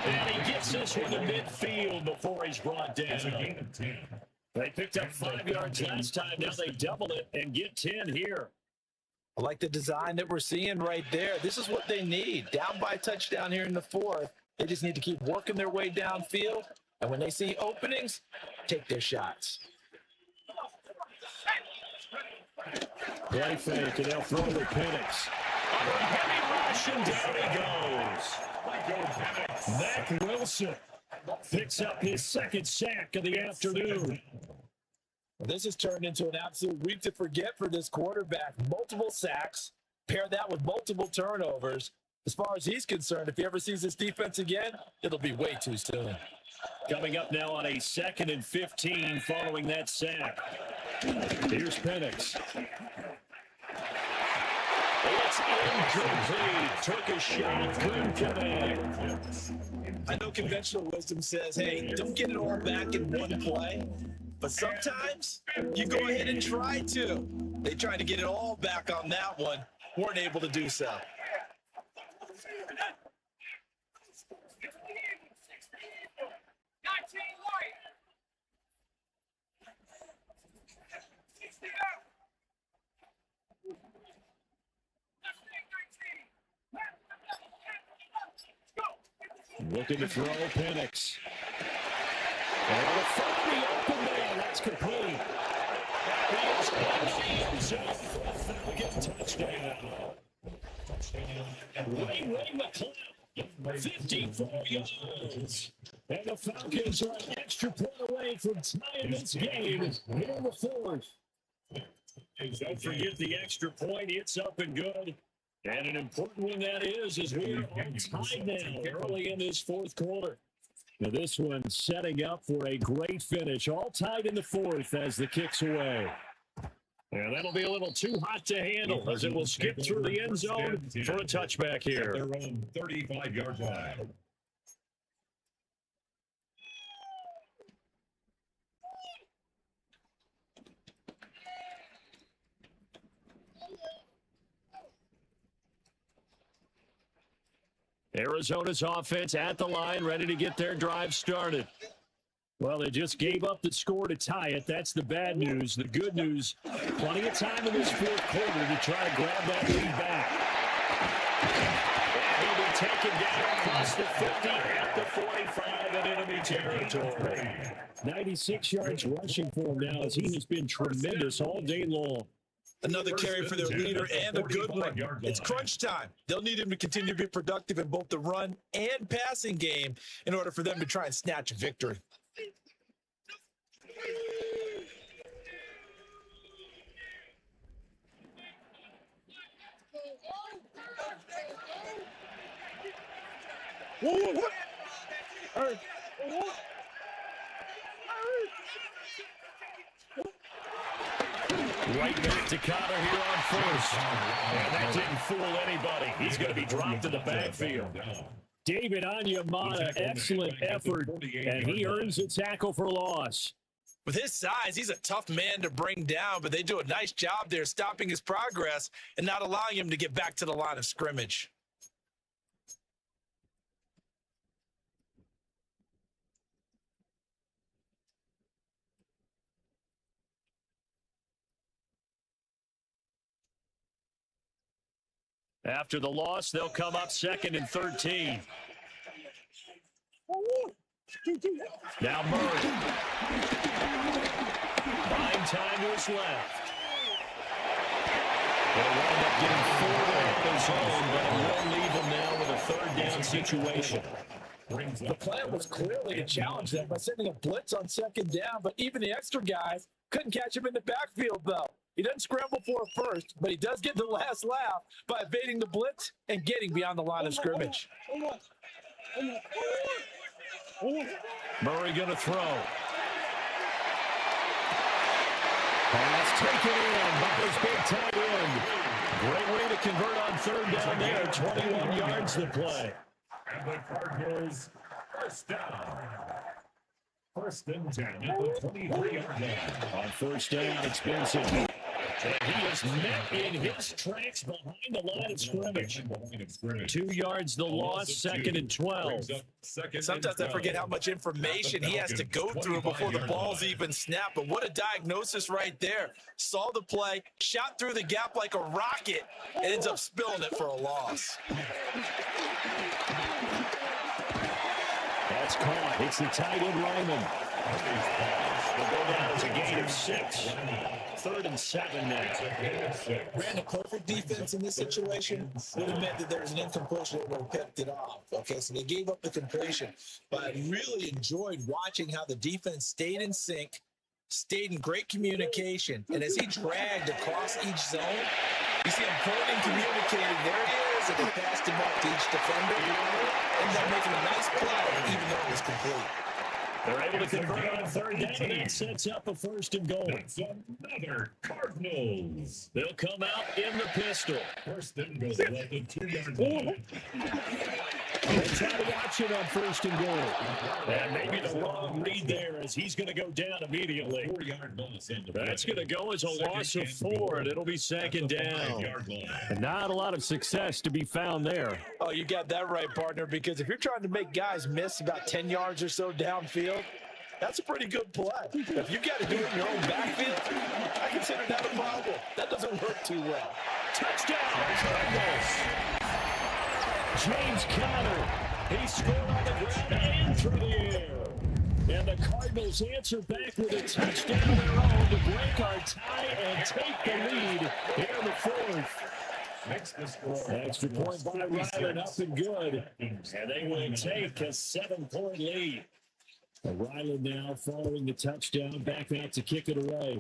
And he gets this one to midfield before he's brought down. They picked up 5 yards last time. Now they double it and get 10 here. I like the design that we're seeing right there. This is what they need. Down by a touchdown here in the 4th. They just need to keep working their way downfield. And when they see openings, take their shots. Play fake, and they'll throw to Penix. Heavy rush, and down he goes. Mac Williams Wilson picks up his second sack of the afternoon. This has turned into an absolute week to forget for this quarterback. Multiple sacks, pair that with multiple turnovers. As far as he's concerned, if he ever sees this defense again, it'll be way too soon. Coming up now on a 2nd and 15 following that sack. Here's Penix. It's incomplete. Took a shot, couldn't connect. I know conventional wisdom says, hey, don't get it all back in one play. But sometimes you go ahead and try to. They tried to get it all back on that one. Weren't able to do so. 19 white. 60 out. 19. Looking to throw Penix. And a 30 open man. That's complete. Ray McCloud, 54 yards. And the Falcons are an extra point away from tying this game in the fourth. Don't forget the extra point. It's up and good. And an important one that is as we're on time now early in this fourth quarter. Now this one setting up for a great finish. All tied in the fourth as the kick's away. And that'll be a little too hot to handle as it will skip through the end zone for a touchback here. Their own 35-yard line. Arizona's offense at the line, ready to get their drive started. Well, they just gave up the score to tie it. That's the bad news. The good news, plenty of time in this fourth quarter to try to grab that lead back. And he'll be taken down across the 50 at the 45 in enemy territory. 96 yards rushing for him now as he has been tremendous all day long. Another carry for their leader and a good one. It's crunch time. They'll need him to continue to be productive in both the run and passing game in order for them to try and snatch a victory. Right back to Connor here on first. And that didn't fool anybody. He's going to be dropped in the backfield. David Onyemata, excellent effort, and he earns a tackle for loss. With his size, he's a tough man to bring down, but they do a nice job there stopping his progress and not allowing him to get back to the line of scrimmage. After the loss, they'll come up 2nd and 13. Now Murray. Buying time to his left. They'll wind up getting 4 on his own, but it will leave them now with a 3rd down situation. The plan was clearly to challenge them by sending a blitz on 2nd down, but even the extra guys couldn't catch him in the backfield, though. He doesn't scramble for it first, but he does get the last laugh by evading the blitz and getting beyond the line of scrimmage. Murray going to throw. Pass taken in by his big tight end. Great way to convert on 3rd down there. 21 yards to play. And the Cardinals first down. 1st and 10 at the 23-yard line. On 1st down, expensive. And he is met in his tracks behind the line of scrimmage. 2 yards the loss, 2nd and 12. Sometimes I forget how much information he has to go through before the ball's even snapped. But what a diagnosis right there. Saw the play, shot through the gap like a rocket, and ends up spilling it for a loss. That's caught. It's the tight end Lyman. They'll go down as a gain of 6. 3rd and 7 now. Ran a perfect defense in this situation would have meant that there was an incompletion that would have kept it off. Okay, so they gave up the completion. But I really enjoyed watching how the defense stayed in sync, stayed in great communication. And as he dragged across each zone, you see him pointing, communicating. There it is. And they passed him up to each defender. Ended up making a nice play, even though it was complete. They're able to convert on 3rd down, and that sets up a 1st and goal. That's another Cardinals. They'll come out in the pistol. 1st and goal at the 2-yard line. They try the option on 1st and goal. And maybe the wrong read there as he's going to go down immediately. 4-yard loss. That's going to go as a loss of 4, and it'll be 2nd down. And not a lot of success to be found there. Oh, you got that right, partner, because if you're trying to make guys miss about 10 yards or so downfield, that's a pretty good play. If you got to do it in your own backfield, I consider that a problem. That doesn't work too well. Touchdown, Cardinals. James Conner, he scored on the ground and through the air. And the Cardinals answer back with a touchdown of their own to break our tie and take the lead here in the 4th. Extra point by Ryland, up and good. And they will take a 7-point lead. Ryland now following the touchdown, back out to kick it away.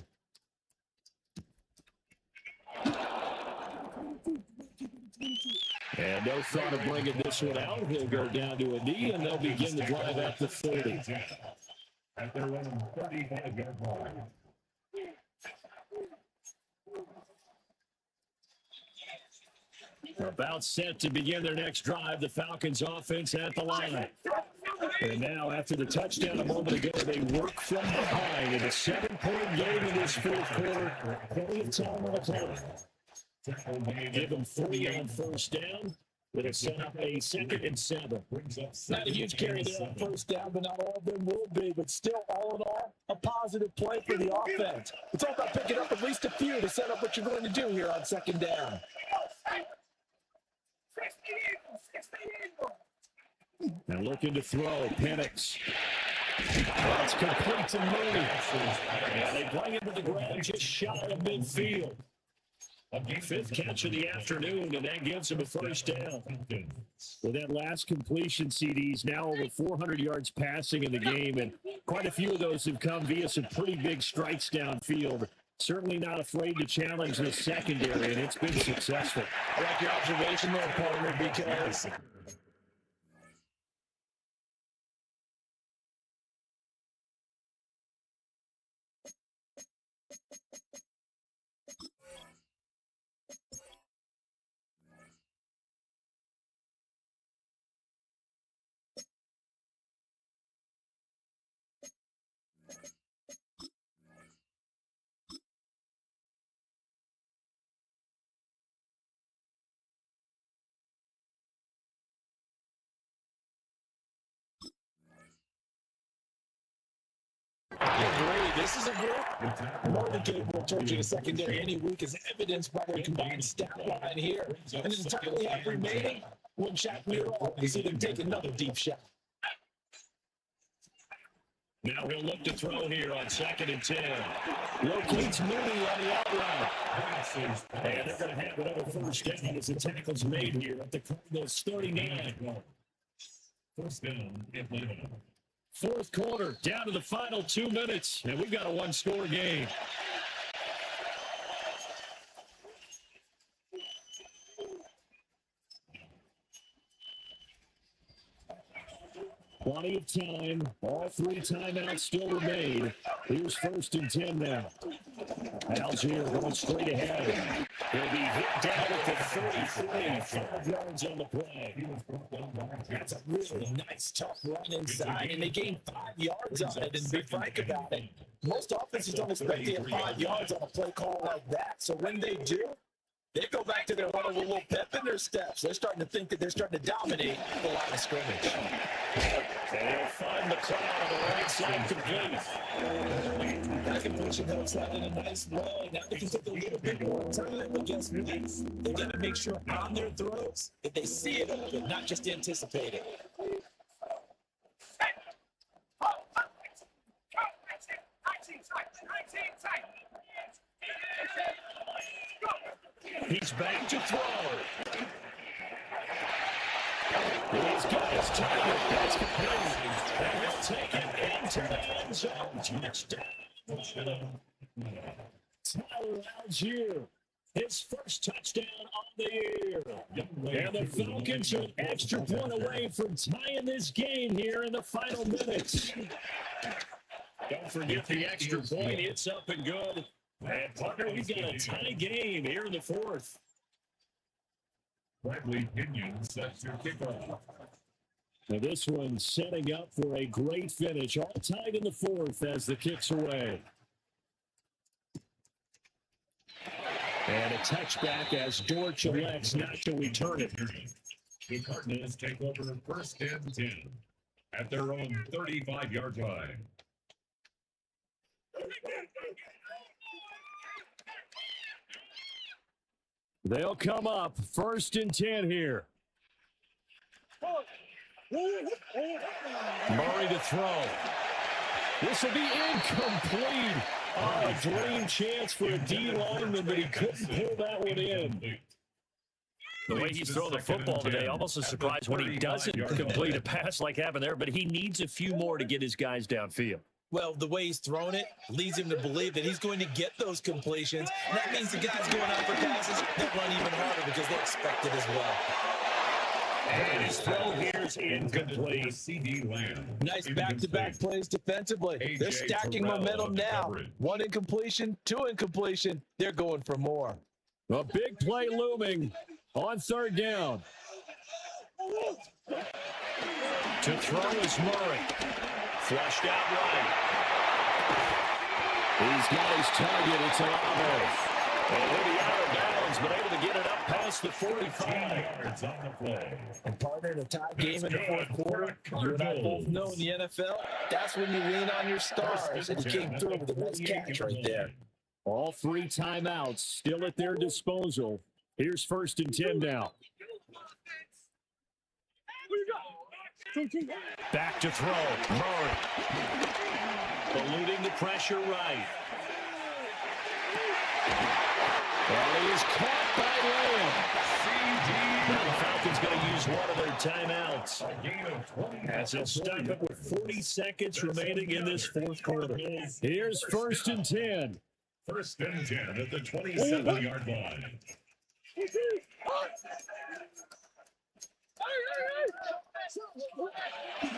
And no thought of bringing this one out. He'll go down to a knee, and they'll begin the drive at the 30. At their own 35-yard line. About set to begin their next drive. The Falcons offense at the line. And now after the touchdown a moment ago, they work from behind in a 7-point game in this 4th quarter. Plenty of time on the clock. Give them 3 on 1st down. It'll set up a 2nd and 7. Not a huge carry there on 1st down, but not all of them will be. But still, all in all, a positive play for the offense. It's all about picking up at least a few to set up what you're going to do here on 2nd down. Now looking to throw, Penix. That's complete to Mooney. And they bring it to the ground just shy of midfield. 5th catch of the afternoon, and that gives him a 1st down. With that last completion, CD's now over 400 yards passing in the game, and quite a few of those have come via some pretty big strikes downfield. Certainly not afraid to challenge the secondary, and it's been successful. I like your observation there, partner, because I agree. This is a group more than capable of torching a secondary any week, as evidenced by their combined stat line here. And an entirely half remaining. One shot me at all. You see them take another deep shot. Now he'll look to throw here on 2nd and 10. Locates Mooney on the outright. And they're going to have another 1st down as the tackle's made here at the Cardinals 39. 1st down, Atlanta. 4th quarter, down to the final 2 minutes, and we've got a 1-score game. Plenty of time. All 3 timeouts still remain. Here's 1st and 10 now. Algier going straight ahead. He'll be hit down at the 33. 5 yards on the play. That's a really nice, tough run inside, and they gained 5 yards on it. And be frank about it, most offenses don't expect to get 5 yards on a play call like that. So when they do, they go back to their run with a little pep in their steps. They're starting to think that they're starting to dominate the line of scrimmage. And they'll find the cloud on the right side complete. That completion helps out in a nice way. Now they can take a little bit more time, but guess what? They got to make sure on their throws that they see it open, not just anticipate it. back to throw. He's got his target. That's complete. And he'll take it into the end zone. Touchdown. Tyler Algier, his first touchdown on the year. And the Falcons are an extra point away from tying this game here in the final minutes. Don't forget the extra point. It's up and good. And partner, we've got a tie game here in the fourth. Bradley Pinion sets your kickoff. Now this one setting up for a great finish. All tied in the fourth as the kick's away. And a touchback as Dortch elects not to return it. The Cardinals take over first and 10 at their own 35-yard line. They'll come up first and 10 here. Murray to throw. This will be incomplete. Oh, a dream chance for a D lineman, but he couldn't pull that one in. The way he's throwing the football today, almost a surprise when he doesn't complete a pass like happened there, but he needs a few more to get his guys downfield. Well, the way he's thrown it leads him to believe that he's going to get those completions. And that means the guys going out for passes, they'll run even harder because they expect it as well. And his throw here is incomplete. CD Lamb. Nice back-to-back plays defensively. They're stacking momentum now. One incompletion, two incompletion. They're going for more. A big play looming on third down. To throw is Murray. Flushed out right. He's got his target. It's Olave. And he'll be out of bounds, but able to get it up past the 45 yards on the play. And partner, in a tie game in the fourth quarter, you and I both know in the NFL, that's when you lean on your stars. And he came through with a nice catch right there. All three timeouts still at their disposal. Here's first and 10 now. Back to throw. Murray. Eluding the pressure right. And he is caught by Lamb. Now the Falcons going to use one of their timeouts. As it stop it with 40 seconds remaining in this fourth quarter. Here's first and 10. First and 10 at the 27-yard line.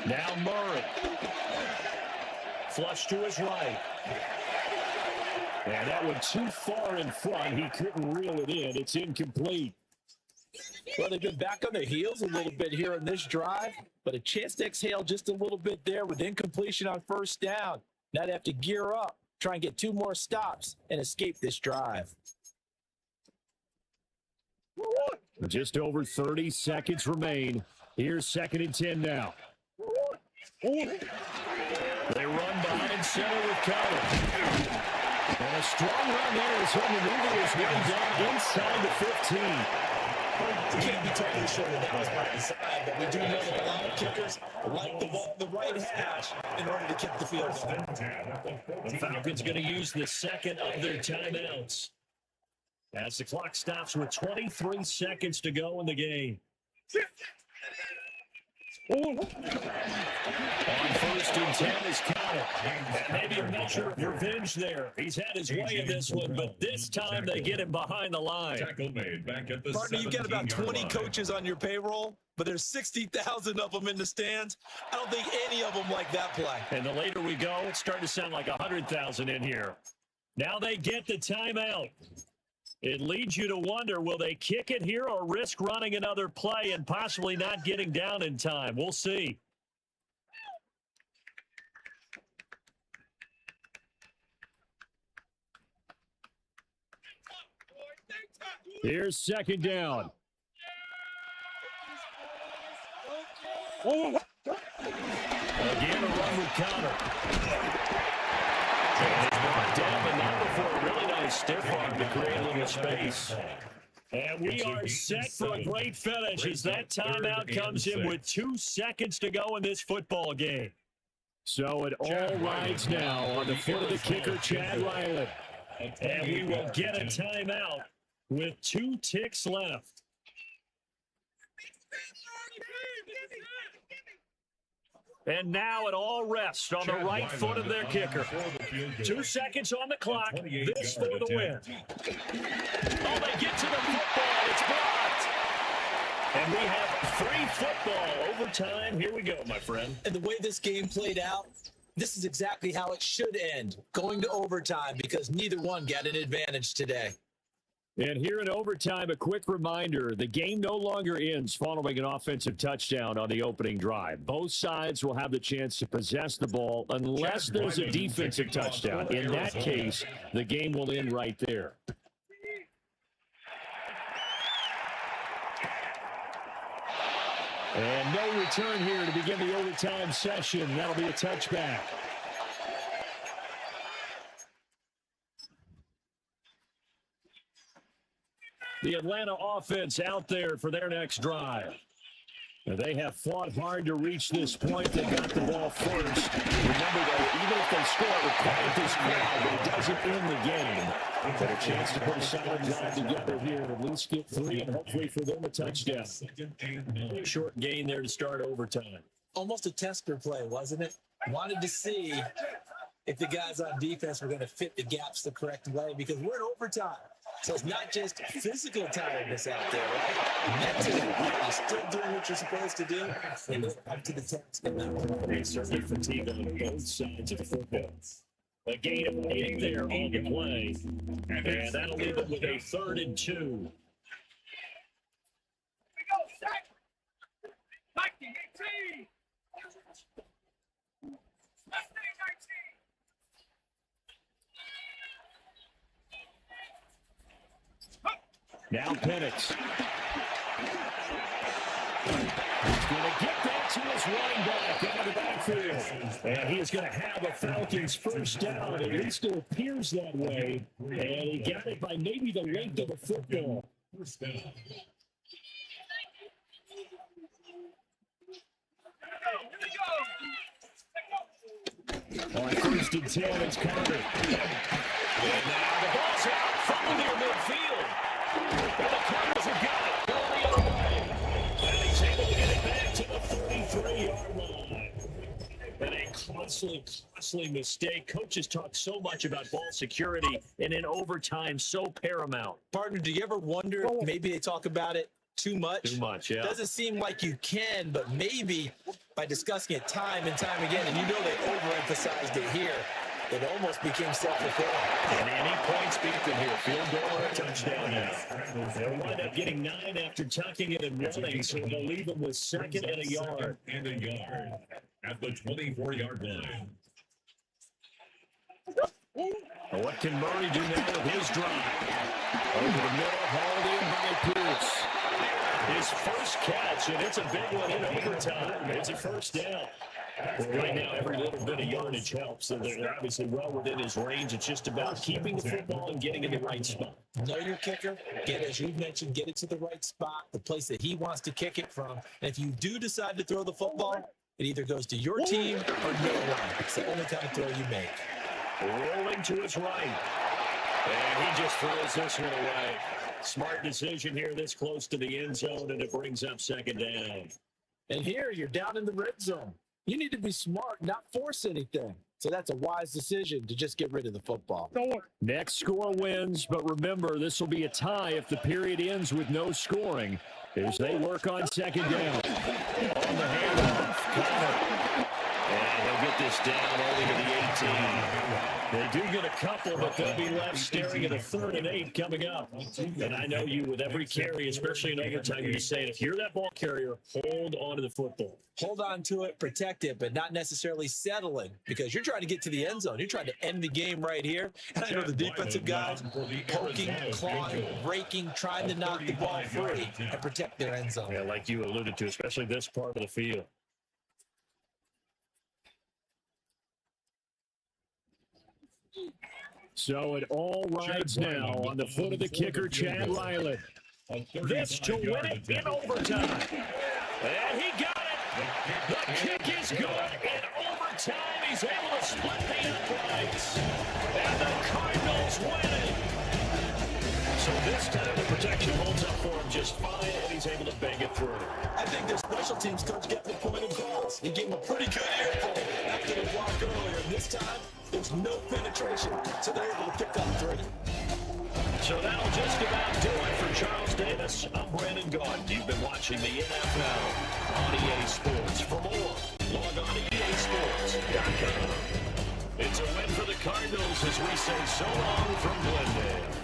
Now Murray. Flush to his right. And that one too far in front. He couldn't reel it in. It's incomplete. Well, they've been back on their heels a little bit here in this drive, but a chance to exhale just a little bit there with incompletion on first down. Now they have to gear up, try and get two more stops, and escape this drive. Just over 30 seconds remain. Here's second and 10 now. They run behind center with Coward. And a strong run there as he'll maneuver his way down inside the 15. You can't be totally sure that was by design, but we do know that a lot of kickers like the ball, the right hash in order to kick the field goal. The Falcons going to use the second of their timeouts as the clock stops with 23 seconds to go in the game. On first and 10 is Connor. Maybe a measure of revenge there. He's had his way in this one, but this time they get him behind the line. Tackle made back at the Partner, you get about 20 line. coaches on your payroll, but there's 60,000 of them in the stands. I don't think any of them like that play. And the later we go, it's starting to sound like 100,000 in here. Now they get the timeout. It leads you to wonder, will they kick it here or risk running another play and possibly not getting down in time? We'll see. Here's second down. Again, a run with Connor. And it's brought down, but now before a really nice stiff arm to create a little space. And we are set for a great finish as that timeout comes in with 2 seconds to go in this football game. So it all rides now on the foot of the kicker, Chad Ryland. And we will get a timeout with 2 ticks left. And now it all rests on the right foot of their kicker. 2 seconds on the clock. This for the win. Oh, they get to the football. It's blocked. And we have 3 football overtime. Here we go, my friend. And the way this game played out, this is exactly how it should end, going to overtime, because neither one got an advantage today. And here in overtime, a quick reminder, the game no longer ends following an offensive touchdown on the opening drive. Both sides will have the chance to possess the ball unless there's a defensive touchdown. In that case, the game will end right there. And no return here to begin the overtime session. That'll be a touchback. The Atlanta offense out there for their next drive. They have fought hard to reach this point. They got the ball first. Remember, though, even if they score with quiet this crowd, it doesn't end the game. But a chance to put a solid drive together here and at least get 3 and hopefully for them a touchdown. Short gain there to start overtime. Almost a tester play, wasn't it? Wanted to see if the guys on defense were going to fit the gaps the correct way, because we're in overtime. So it's not just physical tiredness out there, right? Mentally, you're still doing what you're supposed to do, and they're up to the task in that point. They certainly fatigue on both sides of the football. A gain of 8 there on the play, and that'll leave them with a 3rd and 2. We go, set. 19, 18. Let's stay 19. Now Penix. He's going to get that to his running back out of the backfield. And he is going to have a Falcons first down. At least it appears that way. And he got it by maybe the length of the football. First down. On 1st and 10, it's Carter. And now the ball's out from near midfield. And the Cardinals have got it. Going the other way. And he's able to get it back to the 33-yard line. And a costly mistake. Coaches talk so much about ball security, and in overtime, so paramount. Partner, do you ever wonder if maybe they talk about it too much? Too much, yeah. Doesn't seem like you can, but maybe by discussing it time and time again, and you know they overemphasized it here, it almost became self-fulfilling. And any points beat them here. Field goal or a touchdown now. They'll wind up getting 9 after tucking it and running, so they'll leave them with 2nd and a yard. And a yard at the 24-yard line. Well, what can Murray do now with his drive? Over the middle, hauled in by Pierce. His first catch, and it's a big one in overtime. It's a first down. Well, right now, every little bit of yardage helps. So they're obviously well within his range. It's just about keeping the football and getting in the right spot. Know your kicker. As you've mentioned, get it to the right spot, the place that he wants to kick it from. And if you do decide to throw the football, it either goes to your team or no one. It's the only kind of throw you make. Rolling to his right. And he just throws this one away. Smart decision here this close to the end zone, and it brings up 2nd down. And here you're down in the red zone. You need to be smart, not force anything. So that's a wise decision to just get rid of the football. Next score wins, but remember, this will be a tie if the period ends with no scoring as they work on 2nd down. On the handoff, Connor. And he'll get this down only to the 18. They do get a couple, but they'll be left staring at a 3rd and 8 coming up. And I know you, with every carry, especially in overtime, you're just saying, if you're that ball carrier, hold on to the football. Hold on to it, protect it, but not necessarily settling, because you're trying to get to the end zone. You're trying to end the game right here. And I know the defensive guys poking, clawing, raking, trying to knock the ball free and protect their end zone. Yeah, like you alluded to, especially this part of the field. So it all rides now on the foot of the kicker, Chad Riley. This to win it in overtime. And he got it. The kick is good in overtime. He's able to split the uprights. And the Cardinals win it. So this time special teams coach getting the point across. He gave him a pretty good earful after the block earlier. This time, there's no penetration, so they're able to pick up 3. So that'll just about do it for Charles Davis. I'm Brandon Gaudin. You've been watching the NFL on EA Sports. For more, log on to EASports.com. It's a win for the Cardinals as we say so long from Glendale.